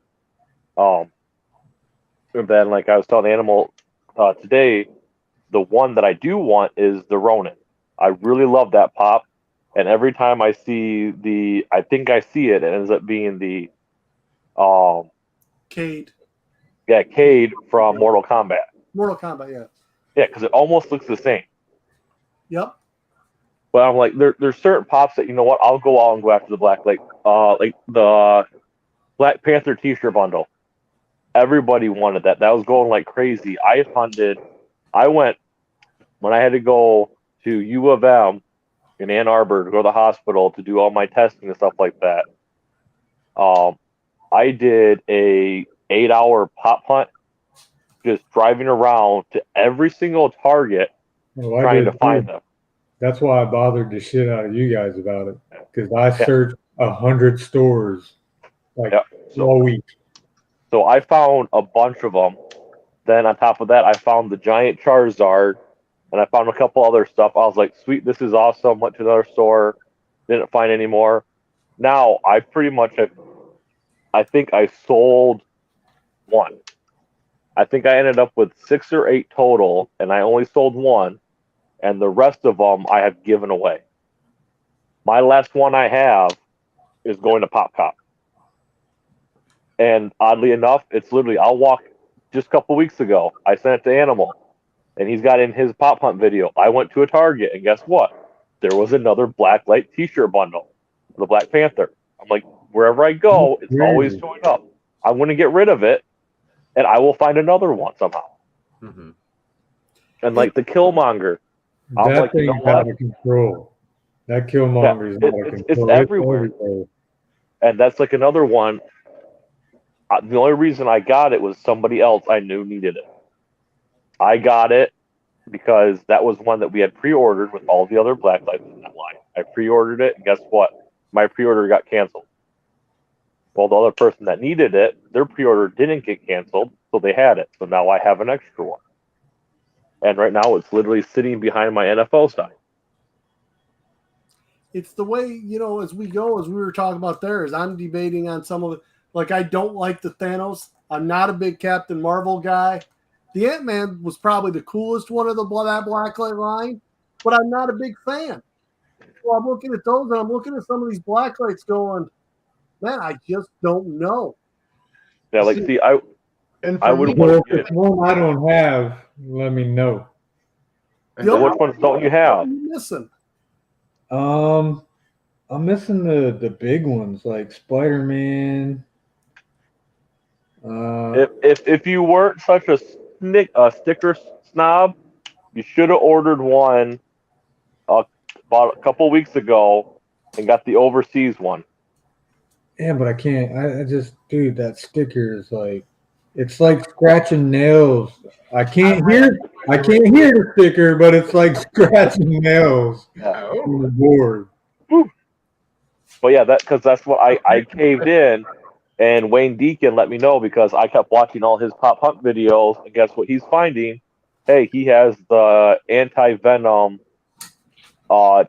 And then, like I was telling Animal today, the one that I do want is the Ronin. I really love that pop. And every time I see I think I see it, it ends up being the Cade. Yeah, Cade from Mortal Kombat. Mortal Kombat, yeah. Yeah, because it almost looks the same. Yep. But I'm like, there's certain pops that, you know what, I'll go out and go after the black. Like the Black Panther t-shirt bundle. Everybody wanted that. That was going like crazy. I went, when I had to go to U of M in Ann Arbor to go to the hospital to do all my testing and stuff like that. I did a 8-hour pop hunt, just driving around to every single Target trying to find them. That's why I bothered the shit out of you guys about it, because I searched 100 stores all week. So I found a bunch of them. Then on top of that, I found the giant Charizard, and I found a couple other stuff. I was like, sweet, this is awesome. Went to another store, didn't find any more. Now I pretty much I think I sold one. I think I ended up with 6 or 8 total, and I only sold one, and the rest of them I have given away. My last one I have is going to Pop Cop. And oddly enough, it's literally, I'll walk just a couple weeks ago. I sent it to Animal, and he's got in his Pop Hunt video. I went to a Target, and guess what? There was another Blacklight t-shirt bundle, the Black Panther. I'm like, wherever I go, it's always showing up. I'm going to get rid of it, and I will find another one somehow. Mm-hmm. And like the Killmonger, I'm that like, you thing's know what? out of control. That Killmonger is out of control. It's everywhere. And that's like another one. The only reason I got it was somebody else I knew needed it. I got it because that was one that we had pre-ordered with all the other Blacklights in that line. I pre-ordered it, and guess what? My pre-order got canceled. Well, the other person that needed it, their pre-order didn't get canceled, so they had it. So now I have an extra one. And right now it's literally sitting behind my NFO sign. It's the way, as we go, as we were talking about there, is I'm debating on some of it. Like, I don't like the Thanos. I'm not a big Captain Marvel guy. The Ant-Man was probably the coolest one of that Blacklight line, but I'm not a big fan. So I'm looking at those, and I'm looking at some of these Blacklights going, man, I just don't know. Yeah, like, see, And I for would me, want Well, to if it's one I don't have, let me know. So which ones don't you What are have? you missing? I'm missing the big ones like Spider-Man. If you weren't such a sticker snob, you should have ordered one about a couple weeks ago and got the overseas one. Yeah, but I can't. I just, dude, that sticker is like, it's like scratching nails. I can't hear the sticker, but it's like scratching nails oh, on the board. But yeah, that's what I caved in, and Wayne Deacon let me know because I kept watching all his Pop Hunt videos, and guess what he's finding? Hey, he has the Anti-Venom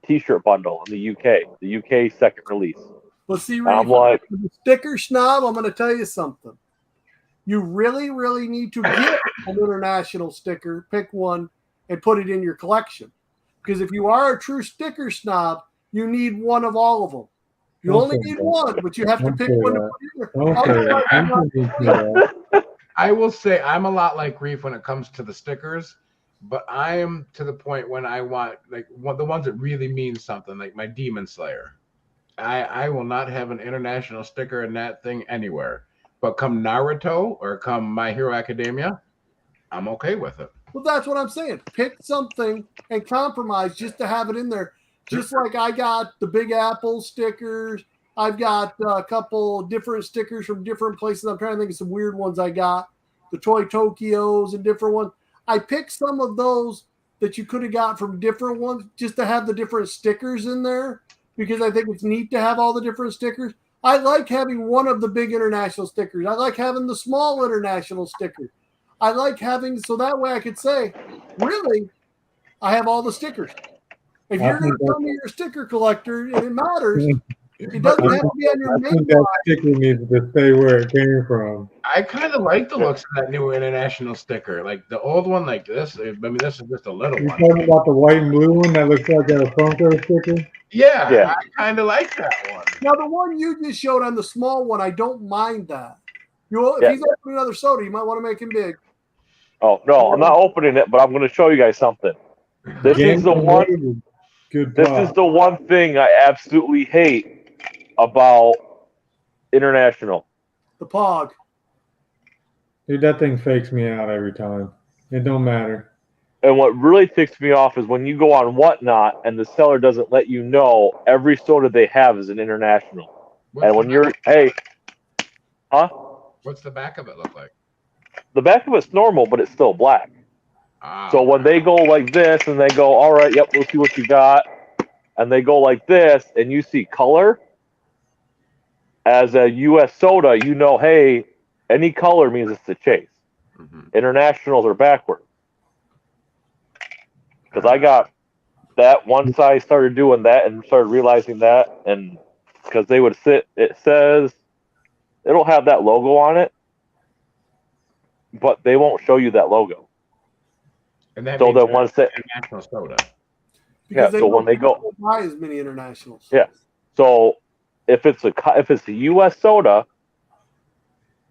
T-shirt bundle in the UK second release. But see, I'm Reef, like, the sticker snob, I'm going to tell you something. You really, really need to get an international sticker, pick one, and put it in your collection. Because if you are a true sticker snob, you need one of all of them. You Don't only say need that. one, but you have to Don't pick say one to that. put in there. Don't say Otherwise, that. Don't say that. I will say I'm a lot like Reef when it comes to the stickers, but I am to the point when I want like the ones that really mean something, like my Demon Slayer. I will not have an international sticker in that thing anywhere. But come Naruto or come My Hero Academia, I'm okay with it. well, that's what I'm saying. Pick something and compromise just to have it in there. Just like I got the Big Apple stickers. I've got a couple different stickers from different places. I'm trying to think of some weird ones I got. The Toy Tokyos and different ones. I picked some of those that you could have got from different ones just to have the different stickers in there because I think it's neat to have all the different stickers. I like having one of the big international stickers. I like having the small international stickers. I like having, so that way I could say, really, I have all the stickers. If you're going to tell me you're a sticker collector and it matters, it doesn't have to be on your I main think that sticker needs to stay where it came from. I kind of like the looks of that new international sticker. Like the old one, like this. I mean, this is just a little You one. talking about the white and blue one that looks like a Funko sticker? Yeah, Yeah. I kind of like that one. Now, the one you just showed on the small one, I don't mind that. If Yeah. he's opening another soda, you might want to make him big. oh no, I'm not opening it, but I'm going to show you guys something. This is the one. Good. This is the one thing I absolutely hate about international. The Pog. Dude, that thing fakes me out every time. It don't matter. And what really ticks me off is when you go on Whatnot and the seller doesn't let you know every soda they have is an international. And when you're, hey, huh? What's the back of it look like? The back of it's normal, but it's still black. Ah, So when they go like this and they go, all right, yep, we'll see what you got. And they go like this and you see color, as a U.S. soda, you know, hey, any color means it's the chase. Mhm. Internationals are backward. Because I got that once I started doing that and started realizing that, and because they would it says, it'll have that logo on it, but they won't show you that logo. And that So means then once they, international soda. Because so when they go, don't buy as many internationals. Yeah. So if it's a U.S. soda,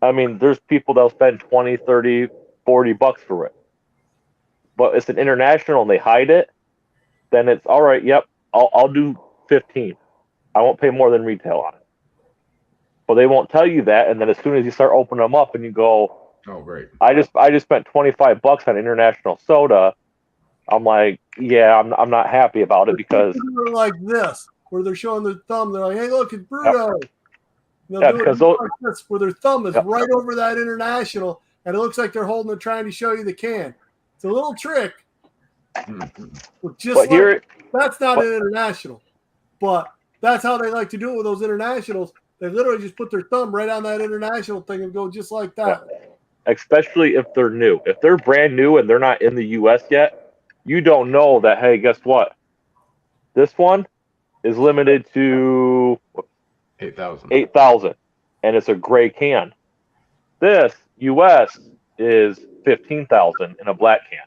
I mean, there's people that'll spend 20, 30, 40 bucks for it. But it's an international and they hide it, then it's all right. Yep, I'll do 15. I won't pay more than retail on it. But they won't tell you that, and then as soon as you start opening them up and you go, Oh, great. I just spent 25 bucks on international soda. I'm like, yeah, I'm not happy about it because They're like this, where they're showing their thumb. They're like, hey, look, it's Bruto. They'll Yeah, do because it like this, where their thumb is Yep. right over that international, and it looks like they're holding it, trying to show you the can. It's a little trick. Mhm. Just but here, that's not an international, but that's how they like to do it with those internationals. They literally just put their thumb right on that international thing and go just like that. especially if they're new, if they're brand new and they're not in the U.S. yet, you don't know that. Hey, guess what? This one is limited to 8,000. 8,000, and it's a gray can. This U.S. is 15,000 in a black can.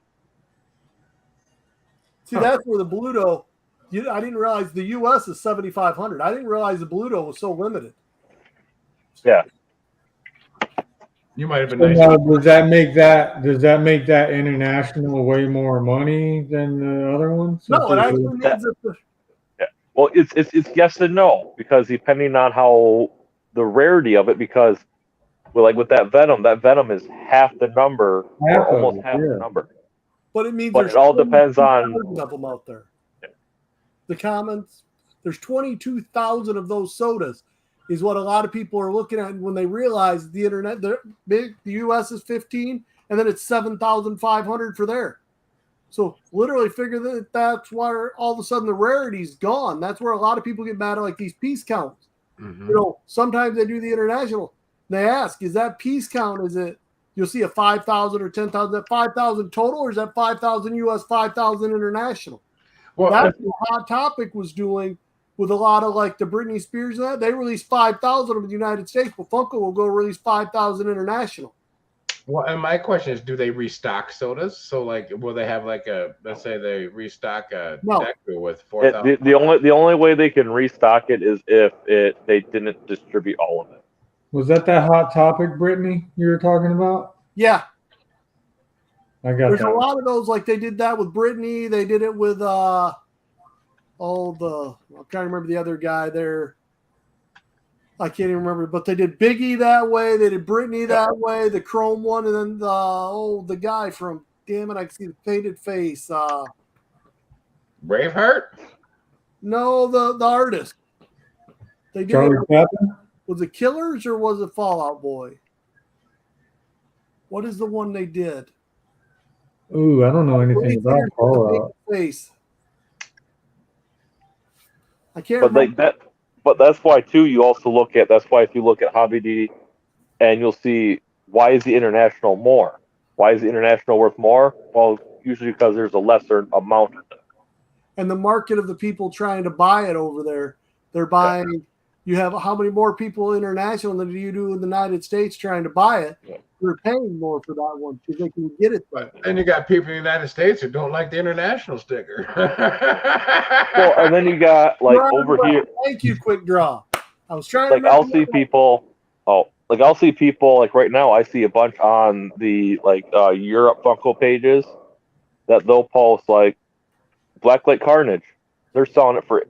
See, that's where the Bluto. I didn't realize the U.S. is 7,500. I didn't realize the Bluto was so limited. Yeah. You might have been So nice. now, does that make that international way more money than the other ones? No, it actually means that Well, it's yes and no, because depending on how the rarity of it, because with that venom is half the number, Half or of almost it, half yeah. the number. but it means But there's it all depends on 22,000 of them out there. The comments, there's 22,000 of those sodas, is what a lot of people are looking at when they realize the internet. The U.S. is 15, and then it's 7,500 for there. So literally, figure that that's why all of a sudden the rarity's gone. That's where a lot of people get mad at, like these piece counts. Mhm. You know, sometimes they do the international. They ask, is that piece count? Is it you'll see a 5,000 or 10,000? That 5,000 total, or is that 5,000 U.S., 5,000 international? Well, That's what Hot Topic was doing with a lot of like the Britney Spears and that. They released 5,000 in the United States, but Funko will go release 5,000 international. well, and my question is, do they restock sodas? So, like, will they have like let's say they restock a No. Deku with 4,000? the only way they can restock it is if they didn't distribute all of it. Was that Hot Topic, Brittany, you were talking about? Yeah, I got there's that. a lot of those. Like they did that with Britney. They did it with I'm trying to remember the other guy there. I can't even remember, but they did Biggie that way. They did Britney that way, the Chrome one, and then the guy from damn it, I can see the faded face. Braveheart? No, the artist. They did Charlie it. Chaplin? Was it Killers or was it Fallout Boy? What is the one they did? Ooh, I don't know anything about Fallout. Face. I can't But remember. like that, but that's why too. You also look at that's why if you look at Hobby D, and you'll see why is the international more? Why is the international worth more? Well, usually because there's a lesser amount of it. And the market of the people trying to buy it over there, they're buying. You have how many more people international than you do in the United States trying to buy it? Yeah. They're paying more for that one because they can get it there. Then you got people in the United States who don't like the international sticker. Well, and then you got like Right, over right. here, Thank you, Quick Draw. I was trying like to I'll see people. I'll see people like right now. I see a bunch on the Europe Funko pages that they'll post like Blacklight Carnage. They're selling it for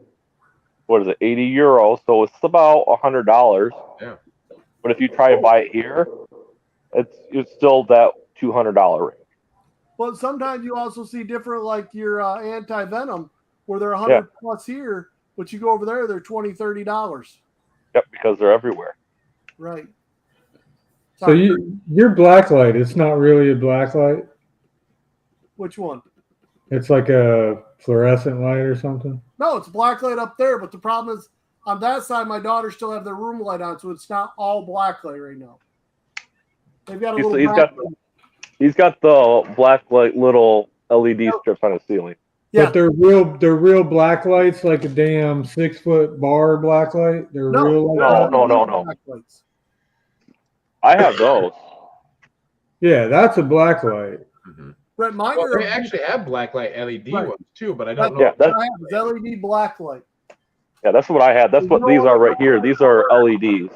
what is it, €80? So it's about $100. Yeah. But if you try to buy it here, it's still that $200 range. But sometimes you also see different, like your anti-venom, where they're 100 plus here, but you go over there, they're $20, $30. Yep, because they're everywhere. Right. So your blacklight, it's not really a blacklight. Which one? It's like a fluorescent light or something. No, it's black light up there, but the problem is on that side, my daughters still have their room light on, so it's not all black light right now. They've got a little. He's got the black light little LED strips on his ceiling. Yeah. But they're real black lights, like a damn 6-foot bar black light. They're real. No. I have those. Yeah, that's a black light. Mhm. Brett, mine Well, are they actually have blacklight LED Right. ones too, but I don't know. Yeah, what I have is LED black light. Yeah, that's what I had. That's what these are right here. These are LEDs.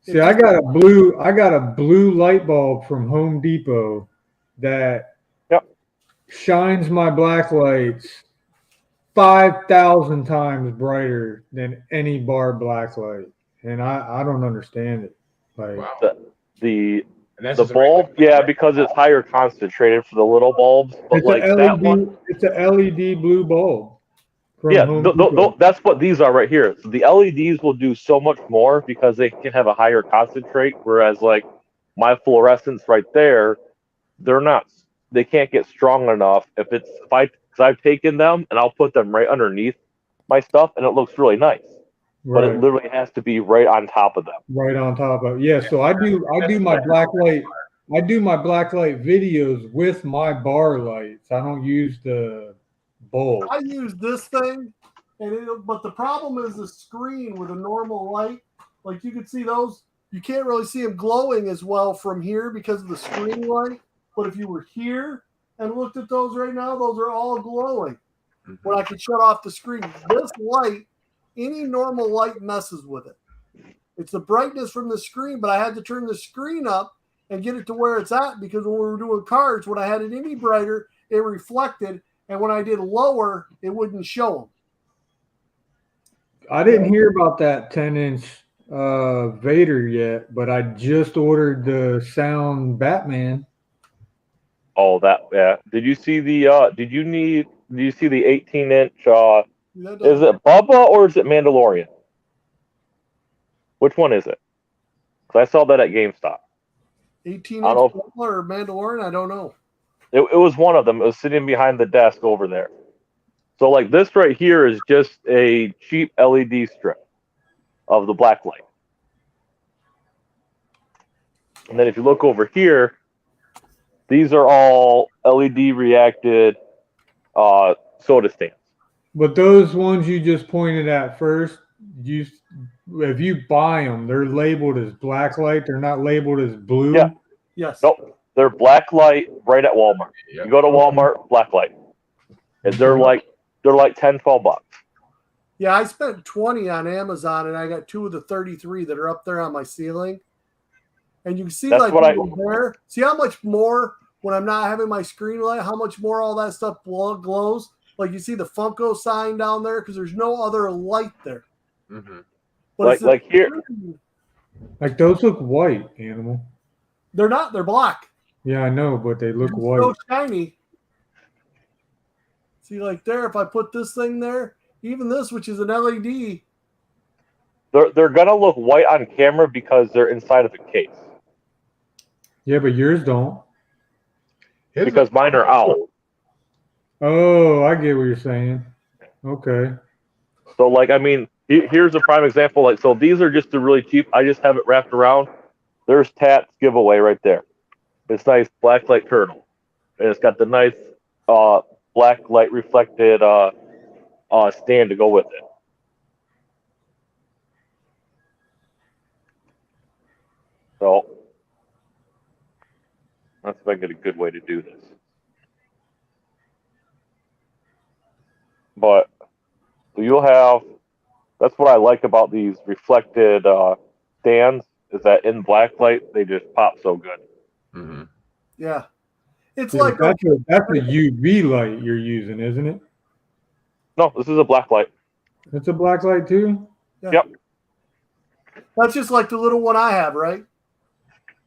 See, I got a blue light bulb from Home Depot that shines my black lights 5,000 times brighter than any bar black light, and I don't understand it. Like, Wow. The And that's the just a regular bulb, yeah, because it's higher concentrated for the little bulbs. But it's like a that one, it's a LED blue bulb. from yeah, Home Depot. that's what these are right here. So the LEDs will do so much more because they can have a higher concentrate, whereas like my fluorescents right there, they can't get strong enough. Because I've taken them and I'll put them right underneath my stuff and it looks really nice. But it Right. literally has to be right on top of them. Right on top of so I do my black light videos with my bar lights. I don't use the bulb. I use this thing, but the problem is the screen with a normal light. Like you can see those, you can't really see them glowing as well from here because of the screen light. But if you were here and looked at those right now, those are all glowing. When I could shut off the screen, this light, any normal light messes with it. It's the brightness from the screen, but I had to turn the screen up and get it to where it's at, because when we were doing cards, when I had it any brighter, it reflected, and when I did lower, it wouldn't show them. I didn't hear about that 10-inch Vader yet, but I just ordered the Sound Batman. Oh, that yeah. Did you see the? Did you see the 18-inch? Is it Bubba or is it Mandalorian? Which one is it? Because I saw that at GameStop. 18-inch I don't or Mandalorian? I don't know. It was one of them. It was sitting behind the desk over there. So like this right here is just a cheap LED strip of the black light. And then if you look over here, these are all LED reacted soda stands. But those ones you just pointed at first, if you buy them, they're labeled as black light. They're not labeled as blue. Yeah. Yes. Nope. They're black light right at Walmart. Yep. You go to Walmart, black light. And they're like 10, 12 bucks. Yeah, I spent 20 on Amazon, and I got 2 of the 33 that are up there on my ceiling. And you can see, That's like, what there. See how much more, when I'm not having my screen light, how much more all that stuff glows? Like, you see the Funko sign down there, because there's no other light there. Mm-hmm. But Like here. Like those look white, Animal. They're not. They're black. Yeah, I know, but they look They're white. so shiny. See, like there, if I put this thing there, even this, which is an LED. They're gonna look white on camera because they're inside of a case. Yeah, but yours don't. Because mine are out. Oh, I get what you're saying. Okay. So like, I mean, here's a prime example. Like, so these are just the really cheap. I just have it wrapped around. There's Tat's giveaway right there. It's nice black light turtle, and it's got the nice black light reflected stand to go with it. So let's see if I can get a good way to do this. But so you'll have, that's what I like about these reflected stands, is that in black light, they just pop so good. Mm-hmm. Yeah. It's Yeah, like that's a UV light you're using, isn't it? No, this is a black light. It's a black light too? Yep. that's just like the little one I have, right?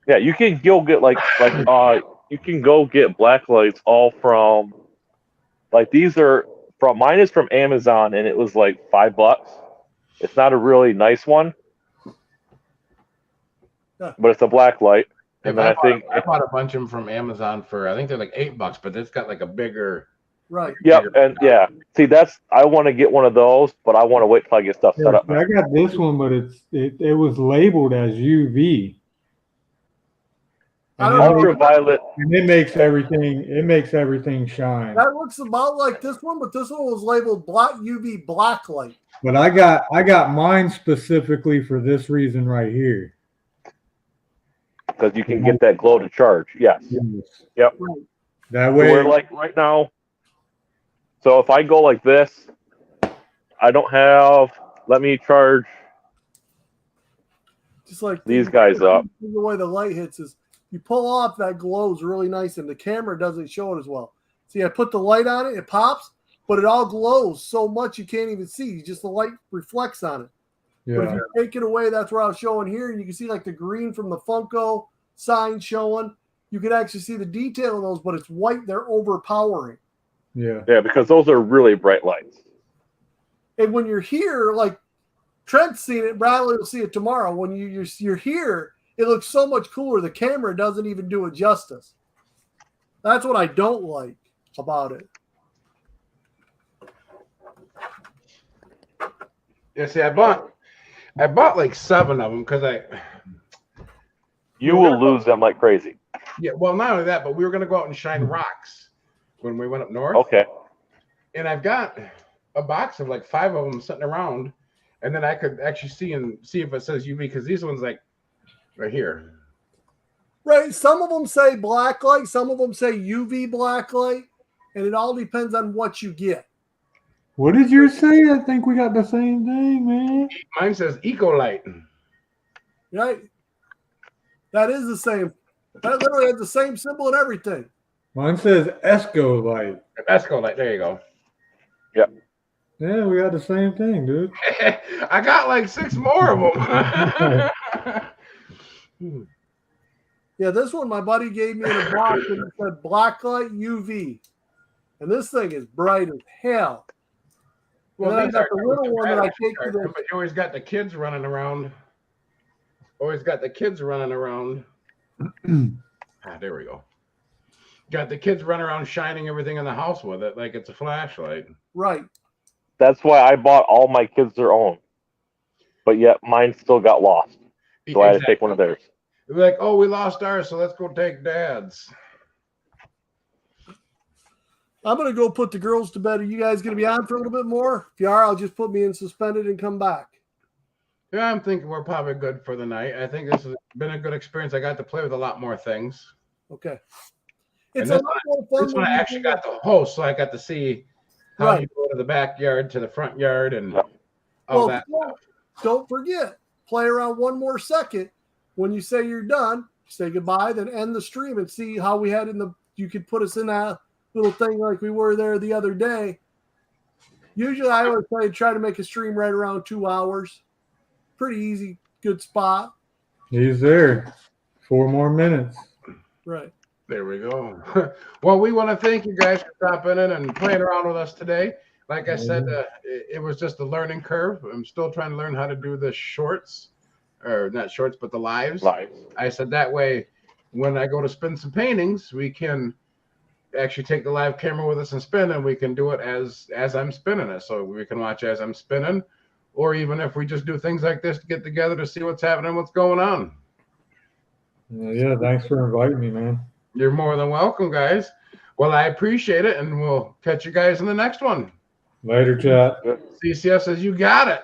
Yeah, you can go get you can go get black lights all from, like, these are from, mine is from Amazon, and it was like $5. It's not a really nice one, Yeah. but it's a black light. And then I bought a bunch of them from Amazon for, I think they're like $8, but it's got like a bigger. Right. Yep, and yeah. See, I want to get one of those, but I want to wait till I get stuff set up. I got this one, but it was labeled as UV. I don't know. Ultraviolet. And it makes everything shine. That looks about like this one, but this one was labeled black UV black light. But I got mine specifically for this reason right here. Because you can get that glow to charge. Yes. Yep. Right. That So way, we're like right now. So if I go like this, I don't have. Let me charge Just like these guys up. The way the light hits is you pull off, that glows really nice, and the camera doesn't show it as well. See, I put the light on it, it pops, but it all glows so much you can't even see. Just the light reflects on it. But if yeah, you take it away, that's what I was showing here. And you can see like the green from the Funko sign showing. You can actually see the detail in those, but it's white. They're overpowering. yeah. Yeah, because those are really bright lights. And when you're here, like Trent's seen it, Bradley will see it tomorrow. When you're here, it looks so much cooler. The camera doesn't even do it justice. That's what I don't like about it. Yeah, see, I bought like 7 of them because You will lose them like crazy. yeah, well, not only that, but we were gonna go out and shine rocks when we went up north. Okay. And I've got a box of like 5 of them sitting around, and then I could actually see if it says UV, because these ones like right here. Right. Some of them say black light, some of them say UV black light, and it all depends on what you get. What did you say? I think we got the same thing, man. Mine says Ecolite. Right. That is the same. That literally has the same symbol and everything. Mine says Esco light. Esco light. There you go. Yeah, we got the same thing, dude. I got like 6 more of them. Yeah, this one my buddy gave me in a box and it said Blacklight UV. And this thing is bright as hell. Well, then I these got are the little one that I take to the. but you always got the kids running around. Always got the kids running around. There we go. Got the kids running around shining everything in the house with it like it's a flashlight. Right. That's why I bought all my kids their own, but yet mine still got lost. So I had to take one of theirs. They're like, oh, we lost ours, so let's go take Dad's. I'm going to go put the girls to bed. Are you guys going to be on for a little bit more? If you are, I'll just put me in suspended and come back. Yeah, I'm thinking we're probably good for the night. I think this has been a good experience. I got to play with a lot more things. Okay. And It's a lot more fun. This one when I you actually do got the host, so I got to see how Right. you go to the backyard to the front yard and Yeah. all Well, that. don't forget, play around one more second. When you say you're done, say goodbye, then end the stream and see how we had you could put us in that little thing like we were there the other day. Usually I always try to make a stream right around 2 hours. Pretty easy, good spot. He's there. 4 more minutes. Right. There we go. Well, we want to thank you guys for stopping in and playing around with us today. Like I said, it was just a learning curve. I'm still trying to learn how to do the shorts, or not shorts, but the lives. I said that way, when I go to spin some paintings, we can actually take the live camera with us and spin, and we can do it as I'm spinning it. So we can watch as I'm spinning, or even if we just do things like this to get together to see what's happening, what's going on. Yeah, thanks for inviting me, man. You're more than welcome, guys. Well, I appreciate it, and we'll catch you guys in the next one. Later, chat. CCS says you got it.